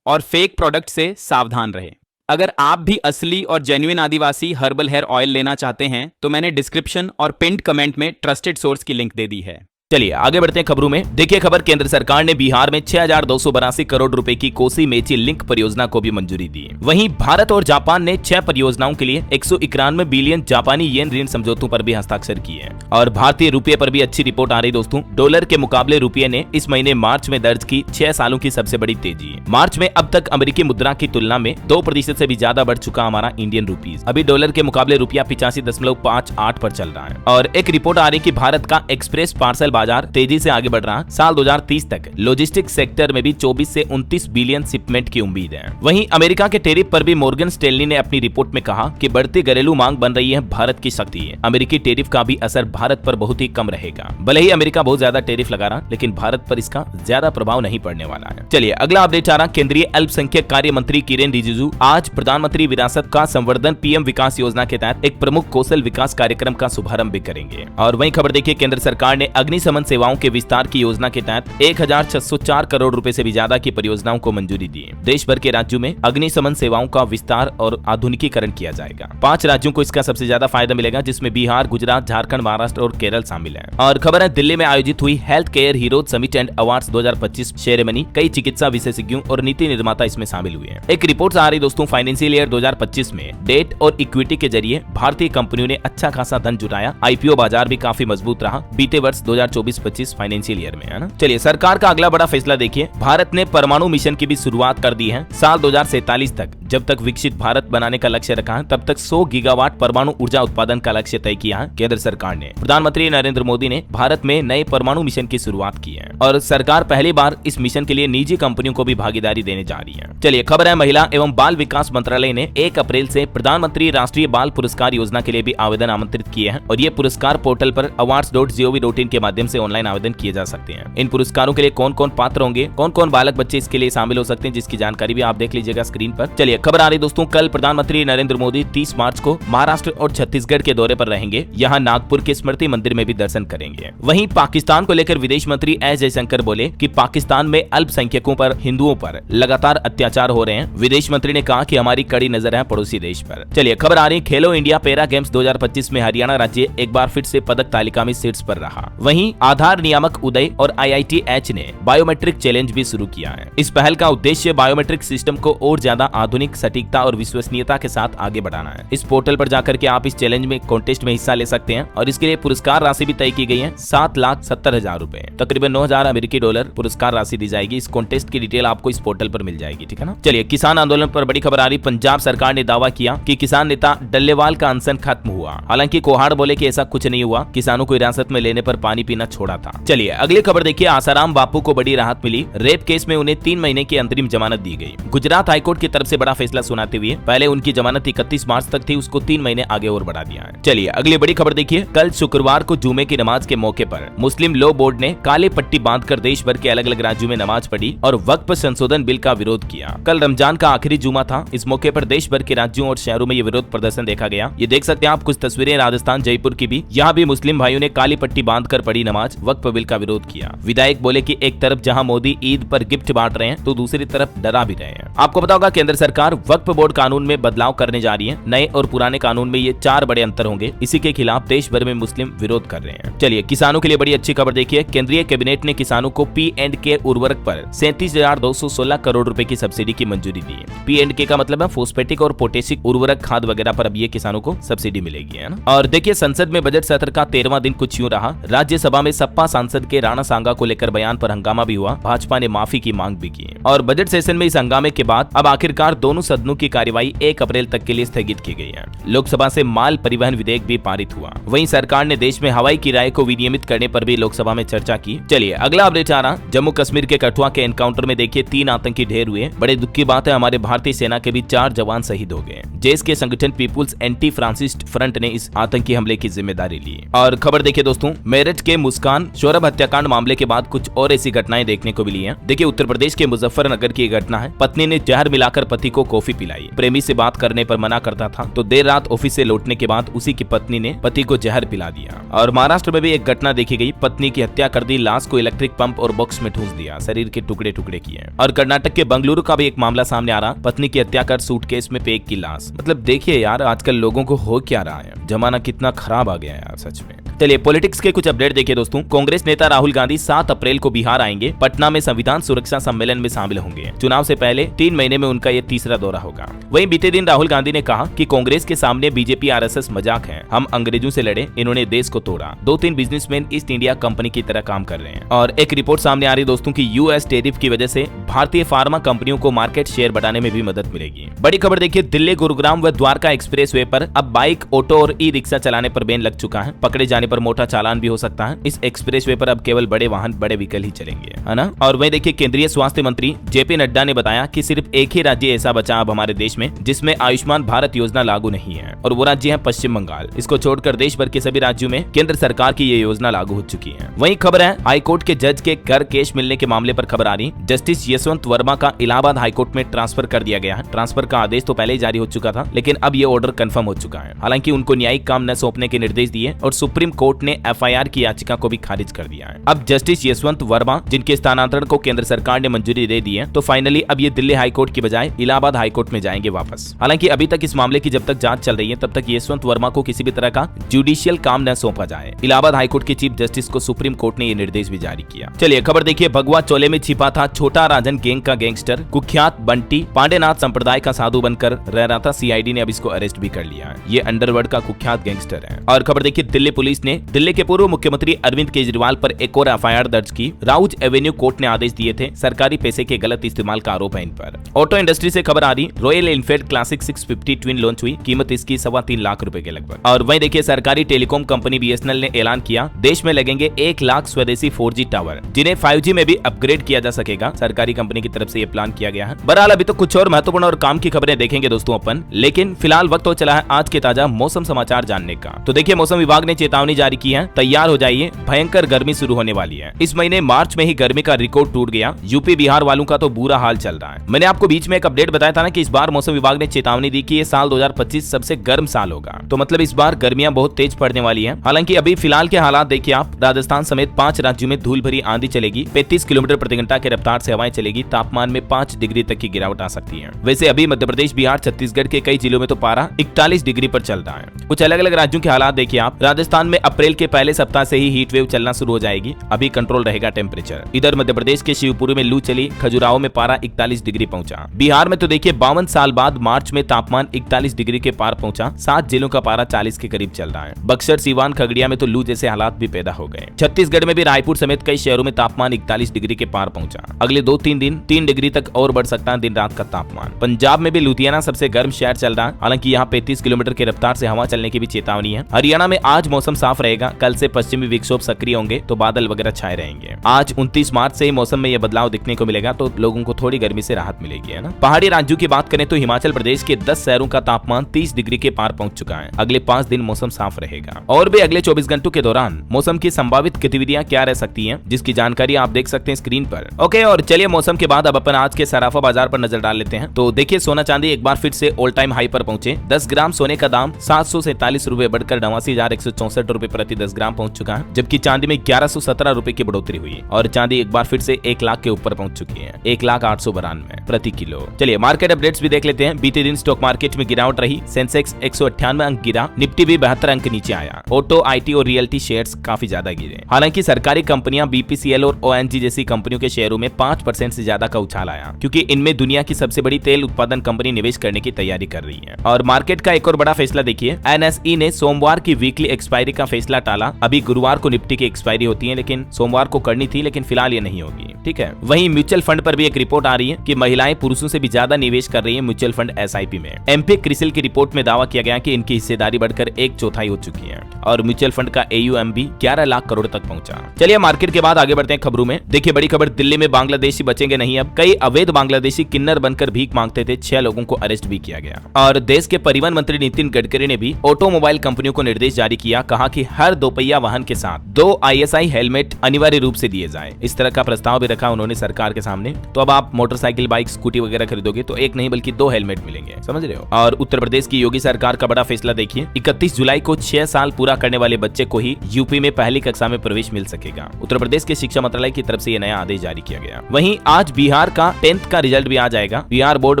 और फेक प्रोडक्ट से सावधान रहे। अगर आप भी असली और जेन्युइन आदिवासी हर्बल हेयर ऑयल लेना चाहते हैं तो मैंने डिस्क्रिप्शन और पिंड कमेंट में ट्रस्टेड सोर्स की लिंक दे दी है। चलिए आगे बढ़ते हैं खबरों में। देखिए खबर, केंद्र सरकार ने बिहार में 6282 करोड़ रुपए की कोसी मेची लिंक परियोजना को भी मंजूरी दी। वहीं भारत और जापान ने 6 परियोजनाओं के लिए 191 बिलियन जापानी येन ऋण समझौतों पर भी हस्ताक्षर किए। और भारतीय रुपये पर भी अच्छी रिपोर्ट आ रही दोस्तों। डॉलर के मुकाबले रुपये ने इस महीने मार्च में दर्ज की 6 सालों की सबसे बड़ी तेजी। मार्च में अब तक अमेरिकी मुद्रा की तुलना में 2% से भी ज्यादा बढ़ चुका हमारा इंडियन रुपीज। अभी डॉलर के मुकाबले रुपया 85.58 पर चल रहा है। और एक रिपोर्ट आ रही कि भारत का एक्सप्रेस पार्सल बाजार तेजी से आगे बढ़ रहा। साल 2030 तक लॉजिस्टिक्स सेक्टर में भी 24 से 29 बिलियन शिपमेंट की उम्मीद है। वहीं अमेरिका के टैरिफ पर भी मॉर्गन स्टैनली ने अपनी रिपोर्ट में कहा कि बढ़ती घरेलू मांग बन रही है भारत की शक्ति। अमेरिकी टैरिफ का भी असर भारत पर बहुत ही कम रहेगा। भले ही अमेरिका बहुत ज्यादा टैरिफ लगा रहा, लेकिन भारत पर इसका ज्यादा प्रभाव नहीं पड़ने वाला है। चलिए अगला अपडेट आ रहा। केंद्रीय अल्पसंख्यक कार्य मंत्री किरेन रिजिजू आज प्रधानमंत्री विरासत का संवर्धन पीएम विकास योजना के तहत एक प्रमुख कौशल विकास कार्यक्रम का शुभारंभ भी करेंगे। और वहीं खबर देखिए, केंद्र सरकार ने अग्निशमन सेवाओं के विस्तार की योजना के तहत 1604 करोड़ रुपए से भी ज्यादा की परियोजनाओं को मंजूरी दी। देश भर के राज्यों में अग्निशमन सेवाओं का विस्तार और आधुनिकीकरण किया जाएगा। 5 राज्यों को इसका सबसे ज्यादा फायदा मिलेगा, जिसमें बिहार, गुजरात, झारखंड, महाराष्ट्र और केरल शामिल है। और खबर है, दिल्ली में आयोजित हुई health care heroes summit and awards 2025 ceremony. कई चिकित्सा विशेषज्ञों और नीति निर्माता इसमें शामिल हुए हैं। एक रिपोर्ट आ रही दोस्तों, फाइनेंशियल ईयर 2025 में डेट और इक्विटी के जरिए भारतीय कंपनियों ने अच्छा खासा धन जुटाया। आईपीओ बाजार भी काफी मजबूत रहा बीते वर्ष 2024-25 फाइनेंशियल ईयर में, है ना। चलिए सरकार का अगला बड़ा फैसला देखिए। भारत ने परमाणु मिशन की भी शुरुआत कर दी है। साल 2047 तक जब तक विकसित भारत बनाने का लक्ष्य रखा है तब तक 100 गीगावाट परमाणु ऊर्जा उत्पादन का लक्ष्य तय किया है केंद्र सरकार ने। प्रधानमंत्री नरेंद्र मोदी ने भारत में नए परमाणु मिशन की शुरुआत की है और सरकार पहली बार इस मिशन के लिए निजी कंपनियों को भी भागीदारी देने जा रही है। चलिए खबर है, महिला एवं बाल विकास मंत्रालय ने 1 अप्रैल से प्रधानमंत्री राष्ट्रीय बाल पुरस्कार योजना के लिए भी आवेदन आमंत्रित किए हैं और ये पुरस्कार पोर्टल पर awards.gov.in के माध्यम से ऑनलाइन आवेदन किए जा सकते हैं। इन पुरस्कारों के लिए कौन कौन पात्र होंगे, कौन कौन बालक बच्चे इसके लिए शामिल हो सकते हैं, जिसकी जानकारी भी आप देख लीजिएगा स्क्रीन पर। चलिए खबर आ रही दोस्तों, कल प्रधानमंत्री नरेंद्र मोदी 30 मार्च को महाराष्ट्र और छत्तीसगढ़ के दौरे पर रहेंगे। यहाँ नागपुर के स्मृति मंदिर में भी दर्शन करेंगे। वहीं पाकिस्तान को लेकर विदेश मंत्री एस जयशंकर बोले कि पाकिस्तान में अल्पसंख्यकों पर, हिंदुओं पर लगातार अत्याचार हो रहे हैं। विदेश मंत्री ने कहा कि हमारी कड़ी नजर है पड़ोसी देश पर। चलिए खबर आ रही, खेलो इंडिया पैरा गेम्स 2025 में हरियाणा राज्य एक बार फिर से पदक तालिका में शीर्ष पर रहा। वहीं आधार नियामक उदय और IITH ने बायोमेट्रिक चैलेंज भी शुरू किया है। इस पहल का उद्देश्य बायोमेट्रिक सिस्टम को और ज्यादा आधुनिक, सटीकता और विश्वसनीयता के साथ आगे बढ़ाना है। इस पोर्टल पर जाकर के आप इस चैलेंज में कॉन्टेस्ट में हिस्सा ले सकते हैं और इसके लिए पुरस्कार राशि भी तय की गई है 7,70,000 रुपए, तकरीबन 9,000 अमेरिकी डॉलर पुरस्कार राशि दी जाएगी। इस कॉन्टेस्ट की डिटेल आपको इस पोर्टल पर मिल जाएगी, ठीक है ना। चलिए किसान आंदोलन पर बड़ी खबर आ रही, पंजाब सरकार ने दावा किया कि किसान नेता डल्लेवाल का अनशन खत्म हुआ। हालांकि कोहाड़ बोले कि ऐसा कुछ नहीं हुआ, किसानों को हिरासत में लेने पर पानी पीना छोड़ा था। चलिए अगली खबर देखिए, आसाराम बापू को बड़ी राहत मिली, रेप केस में उन्हें 3 महीने की अंतरिम जमानत दी गई। गुजरात हाईकोर्ट की तरफ से बड़ा फैसला सुनाते हुए पहले उनकी जमानत 31 मार्च तक थी, उसको 3 महीने आगे और बढ़ा दिया है। चलिए अगली बड़ी खबर देखिए, कल शुक्रवार को जुमे की नमाज के मौके पर मुस्लिम लॉ बोर्ड ने काले पट्टी बांधकर देश भर के अलग अलग राज्यों में नमाज पढ़ी और वक्फ संशोधन बिल का विरोध किया। कल रमजान का आखिरी जुमा था। इस मौके पर देश भर के राज्यों और शहरों में ये विरोध प्रदर्शन देखा गया। ये देख सकते हैं आप कुछ तस्वीरें राजस्थान जयपुर की भी। यहाँ भी मुस्लिम भाइयों ने काली पट्टी बांधकर पढ़ी नमाज, वक्फ बिल का विरोध किया। विधायक बोले कि एक तरफ जहाँ मोदी ईद पर गिफ्ट बांट रहे हैं तो दूसरी तरफ डरा भी रहे हैं। आपको पता होगा केंद्र सरकार वक्फ बोर्ड कानून में बदलाव करने जा रही है। नए और पुराने कानून में ये 4 बड़े अंतर होंगे। इसी के खिलाफ देश भर में मुस्लिम विरोध कर रहे हैं। चलिए किसानों के लिए बड़ी अच्छी खबर देखिए, केंद्रीय कैबिनेट ने किसानों को P&K उर्वरक पर 37,216 करोड़ रुपए की सब्सिडी की मंजूरी दी है। P&K का मतलब है फोस्फेटिक और पोटेशिक उर्वरक खाद वगैरह पर अब ये किसानों को सब्सिडी मिलेगी, है ना। और देखिए संसद में बजट सत्र का 13वां दिन कुछ यूं रहा। राज्यसभा में सपा सांसद के राणा सांगा को लेकर बयान पर हंगामा भी हुआ। भाजपा ने माफी की मांग भी की और बजट सेशन में इस हंगामे के बाद अब आखिरकार दोनों सदनों की कार्यवाही 1 अप्रैल तक के लिए स्थगित की गई है। लोकसभा से माल परिवहन विधेयक भी पारित हुआ। वहीं सरकार ने देश में हवाई किराए को विनियमित करने पर भी लोकसभा में चर्चा की। चलिए अगला अपडेट आ रहा, जम्मू कश्मीर के कठुआ के एनकाउंटर में देखिए 3 आतंकी ढेर हुए। बड़े दुख की बात है, हमारे भारतीय सेना के भी 4 जवान शहीद हो गए। देश के संगठन पीपुल्स एंटी फ्रांसिस्ट फ्रंट ने इस आतंकी हमले की जिम्मेदारी ली। और खबर देखिए दोस्तों, मेरठ के मुस्कान सौरभ हत्याकांड मामले के बाद कुछ और ऐसी घटनाएं देखने को मिली हैं। देखिए उत्तर प्रदेश के मुजफ्फरनगर की घटना है। पत्नी ने जहर मिलाकर पति को कॉफी पिलाई। प्रेमी से बात करने पर मना करता था तो देर रात ऑफिस से लौटने के बाद उसी की पत्नी ने पति को जहर पिला दिया। और महाराष्ट्र में भी एक घटना देखी गई, पत्नी की हत्या कर दी, लाश को इलेक्ट्रिक पंप और बॉक्स में ठूंस दिया, शरीर के टुकड़े टुकड़े किए। और कर्नाटक के बंगलुरु का भी एक मामला सामने आ रहा, पत्नी की हत्या कर सूटकेस में पैक की लाश। मतलब देखिए यार आजकल लोगों को हो क्या रहा है, जमाना कितना खराब आ गया है यार सच में। चलिए पॉलिटिक्स के कुछ अपडेट देखिए दोस्तों, कांग्रेस नेता राहुल गांधी 7 अप्रैल को बिहार आएंगे। पटना में संविधान सुरक्षा सम्मेलन में शामिल होंगे। चुनाव से पहले 3 महीने में उनका ये तीसरा दौरा होगा। वहीं बीते दिन राहुल गांधी ने कहा कि कांग्रेस के सामने बीजेपी RSS मजाक है, हम अंग्रेजों से लड़े, इन्होंने देश को तोड़ा। 2-3 बिजनेसमैन ईस्ट इंडिया कंपनी की तरह काम कर रहे हैं। और एक रिपोर्ट सामने आ रही दोस्तों की US टैरिफ की वजह से भारतीय फार्मा कंपनियों को मार्केट शेयर बढ़ाने में भी मदद मिलेगी। बड़ी खबर देखिए, दिल्ली गुरुग्राम व द्वारका एक्सप्रेस वे पर अब बाइक, ऑटो और ई-रिक्शा चलाने पर बैन लग चुका है। पकड़े जाने पर मोटा चालान भी हो सकता है। इस एक्सप्रेस वे पर अब केवल बड़े वाहन, बड़े व्हीकल ही चलेंगे, है ना। और वहीं देखिए केंद्रीय स्वास्थ्य मंत्री JP नड्डा ने बताया कि सिर्फ एक ही राज्य ऐसा बचा अब हमारे देश में जिसमें आयुष्मान भारत योजना लागू नहीं है और वो राज्य है पश्चिम बंगाल। इसको छोड़कर देश भर के सभी राज्यों में केंद्र सरकार की ये योजना लागू हो चुकी है। वहीं खबर है हाईकोर्ट के जज के घर केस मिलने के मामले पर खबर आ रही, जस्टिस यशवंत वर्मा का इलाहाबाद हाईकोर्ट में ट्रांसफर कर दिया गया है। ट्रांसफर का आदेश तो पहले ही जारी हो चुका था, लेकिन अब ये ऑर्डर कंफर्म हो चुका है। हालांकि उनको न्यायिक काम न सौंपने के निर्देश दिए और सुप्रीम कोर्ट ने FIR की याचिका को भी खारिज कर दिया है। अब जस्टिस यशवंत वर्मा जिनके स्थानांतरण को केंद्र सरकार ने मंजूरी दे दी है, तो फाइनली अब ये दिल्ली हाईकोर्ट की बजाय इलाहाबाद हाईकोर्ट में जाएंगे वापस। हालांकि अभी तक इस मामले की जब तक जांच चल रही है तब तक यशवंत वर्मा को किसी भी तरह का जुडिशियल काम न सौंपा जाए। इलाहाबाद हाईकोर्ट के चीफ जस्टिस को सुप्रीम कोर्ट ने ये निर्देश भी जारी किया। चलिए खबर देखिए, भगवा चोले में छिपा था छोटा राजन आइलैंड गैंग का गैंगस्टर कुख्यात बंटी पांडेनाथ संप्रदाय का साधु बनकर रह रहा था। सीआईडी ने अब इसको अरेस्ट भी कर लिया है। ये अंडरवर्ल्ड का कुख्यात गैंगस्टर है। और खबर देखिए, दिल्ली पुलिस ने दिल्ली के पूर्व मुख्यमंत्री अरविंद केजरीवाल पर एक और एफआईआर दर्ज की। राउज एवेन्यू कोर्ट ने आदेश दिए थे। सरकारी पैसे के गलत इस्तेमाल का आरोप है इन पर। ऑटो इंडस्ट्री से खबर आ रही, royal Enfield classic 650 twin launch हुई। कीमत इसकी 3.25 लाख रुपए के लगभग। और वहीं देखिए, सरकारी टेलीकॉम कंपनी बीएसएनएल ने ऐलान किया, देश में लगेंगे 1 लाख स्वदेशी 4G टावर, जिन्हें 5G में भी अपग्रेड किया जा सकेगा। सरकारी कंपनी की तरफ से ये प्लान किया गया है। बहरहाल अभी तो कुछ और महत्वपूर्ण और काम की खबरें देखेंगे दोस्तों अपन, लेकिन फिलहाल वक्त हो चला है आज के ताजा मौसम समाचार जानने का। तो देखिए, मौसम विभाग ने चेतावनी जारी की है, तैयार हो जाइए, भयंकर गर्मी शुरू होने वाली है। इस महीने मार्च में ही गर्मी का रिकॉर्ड टूट गया। यूपी बिहार वालों का तो बुरा हाल चल रहा है। मैंने आपको बीच में एक अपडेट बताया था ना कि इस बार मौसम विभाग ने चेतावनी दी कि ये साल 2025 सबसे गर्म साल होगा। तो मतलब इस बार गर्मियां बहुत तेज पड़ने वाली है। हालांकि अभी फिलहाल के हालात देखिए आप, राजस्थान समेत 5 राज्यों में धूल भरी आंधी चलेगी। 35 किलोमीटर प्रति घंटा के रफ्तार से हवाएं चलेगी। तापमान में 5 डिग्री तक की गिरावट आ सकती है। वैसे अभी मध्य प्रदेश, बिहार, छत्तीसगढ़ के कई जिलों में तो पारा 41 डिग्री पर चल रहा है। कुछ अलग अलग राज्यों के हालात देखिए आप, राजस्थान में अप्रैल के पहले सप्ताह से ही हीट वेव चलना शुरू हो जाएगी। अभी कंट्रोल रहेगा टेम्परेचर। इधर मध्य प्रदेश के शिवपुरी में लू चली, खजुराहो में पारा 41 डिग्री पहुंचा। बिहार में तो देखिए 52 साल बाद मार्च में तापमान 41 डिग्री के पार पहुंचा। 7 जिलों का पारा 40 के करीब चल रहा है। बक्सर, सीवान, खगड़िया में तो लू जैसे हालात भी पैदा हो गए। छत्तीसगढ़ में भी रायपुर समेत कई शहरों में तापमान 41 डिग्री के पार पहुंचा। अगले 2-3 दिन 3 डिग्री तक और बढ़ सकता है दिन रात का तापमान। पंजाब में भी लुधियाना सबसे गर्म शहर चल रहा है। हालांकि यहाँ 35 किलोमीटर की रफ्तार से हवा चलने की भी चेतावनी है। हरियाणा में आज मौसम साफ रहेगा। कल से पश्चिमी विक्षोभ सक्रिय होंगे तो बादल वगैरह छाए रहेंगे। आज 29 मार्च से ही मौसम में यह बदलाव दिखने को मिलेगा, तो लोगों को थोड़ी गर्मी से राहत मिलेगी, है ना। पहाड़ी राज्यों की बात करें तो हिमाचल प्रदेश के 10 शहरों का तापमान 30 डिग्री के पार पहुंच चुका है। अगले 5 दिन मौसम साफ रहेगा। और भी अगले 24 घंटों के दौरान मौसम की संभावित गतिविधियां क्या रह सकती हैं, जिसकी जानकारी आप देख सकते हैं स्क्रीन पर। ओके, और चलिए मौसम के बाद अब अपन आज के सराफा बाजार पर नजर डाल लेते हैं। तो देखिए, सोना चांदी एक बार फिर से ऑल टाइम हाई पर पहुंचे। 10 ग्राम सोने का दाम 747 रुपए बढ़कर 89,164 रुपए प्रति 10 ग्राम पहुंच चुका है, जबकि चांदी में 1117 रुपए की बढ़ोतरी हुई और चांदी एक बार फिर से 1 लाख के ऊपर पहुंच चुकी है। 1,0892 प्रति किलो। चलिए मार्केट अपडेट्स भी देख लेते हैं। बीते दिन स्टॉक मार्केट में गिरावट रही। सेंसेक्स 198 अंक गिरा, निफ्टी भी 72 अंक नीचे आया। ऑटो, आईटी और रियल्टी शेयर्स काफी ज्यादा गिरे। हालांकि सरकारी कंपनियां बीपीसीएल और ओएनजी जैसी कंपनियों के शेयरों में 5% से ज्यादा का उछाल आया, क्योंकि इनमें दुनिया की सबसे बड़ी तेल उत्पादन कंपनी निवेश करने की तैयारी कर रही है। और मार्केट का एक और बड़ा फैसला देखिए, एनएसई ने सोमवार की वीकली एक्सपायरी का फैसला टाला। अभी गुरुवार को निफ्टी की एक्सपायरी होती है, लेकिन सोमवार को करनी थी, लेकिन फिलहाल ये नहीं होगी। ठीक है। वहीं म्यूचुअल फंड पर भी एक रिपोर्ट आ रही है कि महिलाएं पुरुषों से भी ज्यादा निवेश कर रही है म्यूचुअल फंड एसआईपी में। एमपी क्रिसिल की रिपोर्ट में दावा किया गया कि इनकी हिस्सेदारी बढ़कर 1/4 हो चुकी है और म्यूचुअल फंड का AUM भी 11 लाख करोड़ तक पहुंचा। चलिए मार्केट के बाद आगे बढ़ते हैं खबरों में। देखिए बड़ी खबर, दिल्ली में बांग्लादेशी बचेंगे नहीं। अब कई अवैध बांग्लादेशी किन्नर बनकर भीख मांगते थे, 6 लोगों को अरेस्ट भी किया गया। और देश के परिवहन मंत्री नितिन गडकरी ने भी ऑटोमोबाइल कंपनियों को निर्देश जारी किया। कहा कि हर दोपहिया वाहन के साथ 2 ISI हेलमेट अनिवार्य रूप से दिए जाए। इस तरह का प्रस्ताव भी रखा उन्होंने सरकार के सामने। तो अब आप मोटरसाइकिल, बाइक, स्कूटी वगैरह खरीदोगे तो एक नहीं बल्कि 2 हेलमेट मिलेंगे, समझ रहे हो। और उत्तर प्रदेश की योगी सरकार का बड़ा फैसला देखिए, 31 जुलाई को 6 साल पूरा करने वाले बच्चे को ही यूपी में पहली कक्षा में प्रवेश मिल सकेगा। उत्तर प्रदेश के शिक्षा मंत्रालय की तरफ से यह नया आदेश जारी किया गया। वहीं आज बिहार का 10th का रिजल्ट भी आ जाएगा। बिहार बोर्ड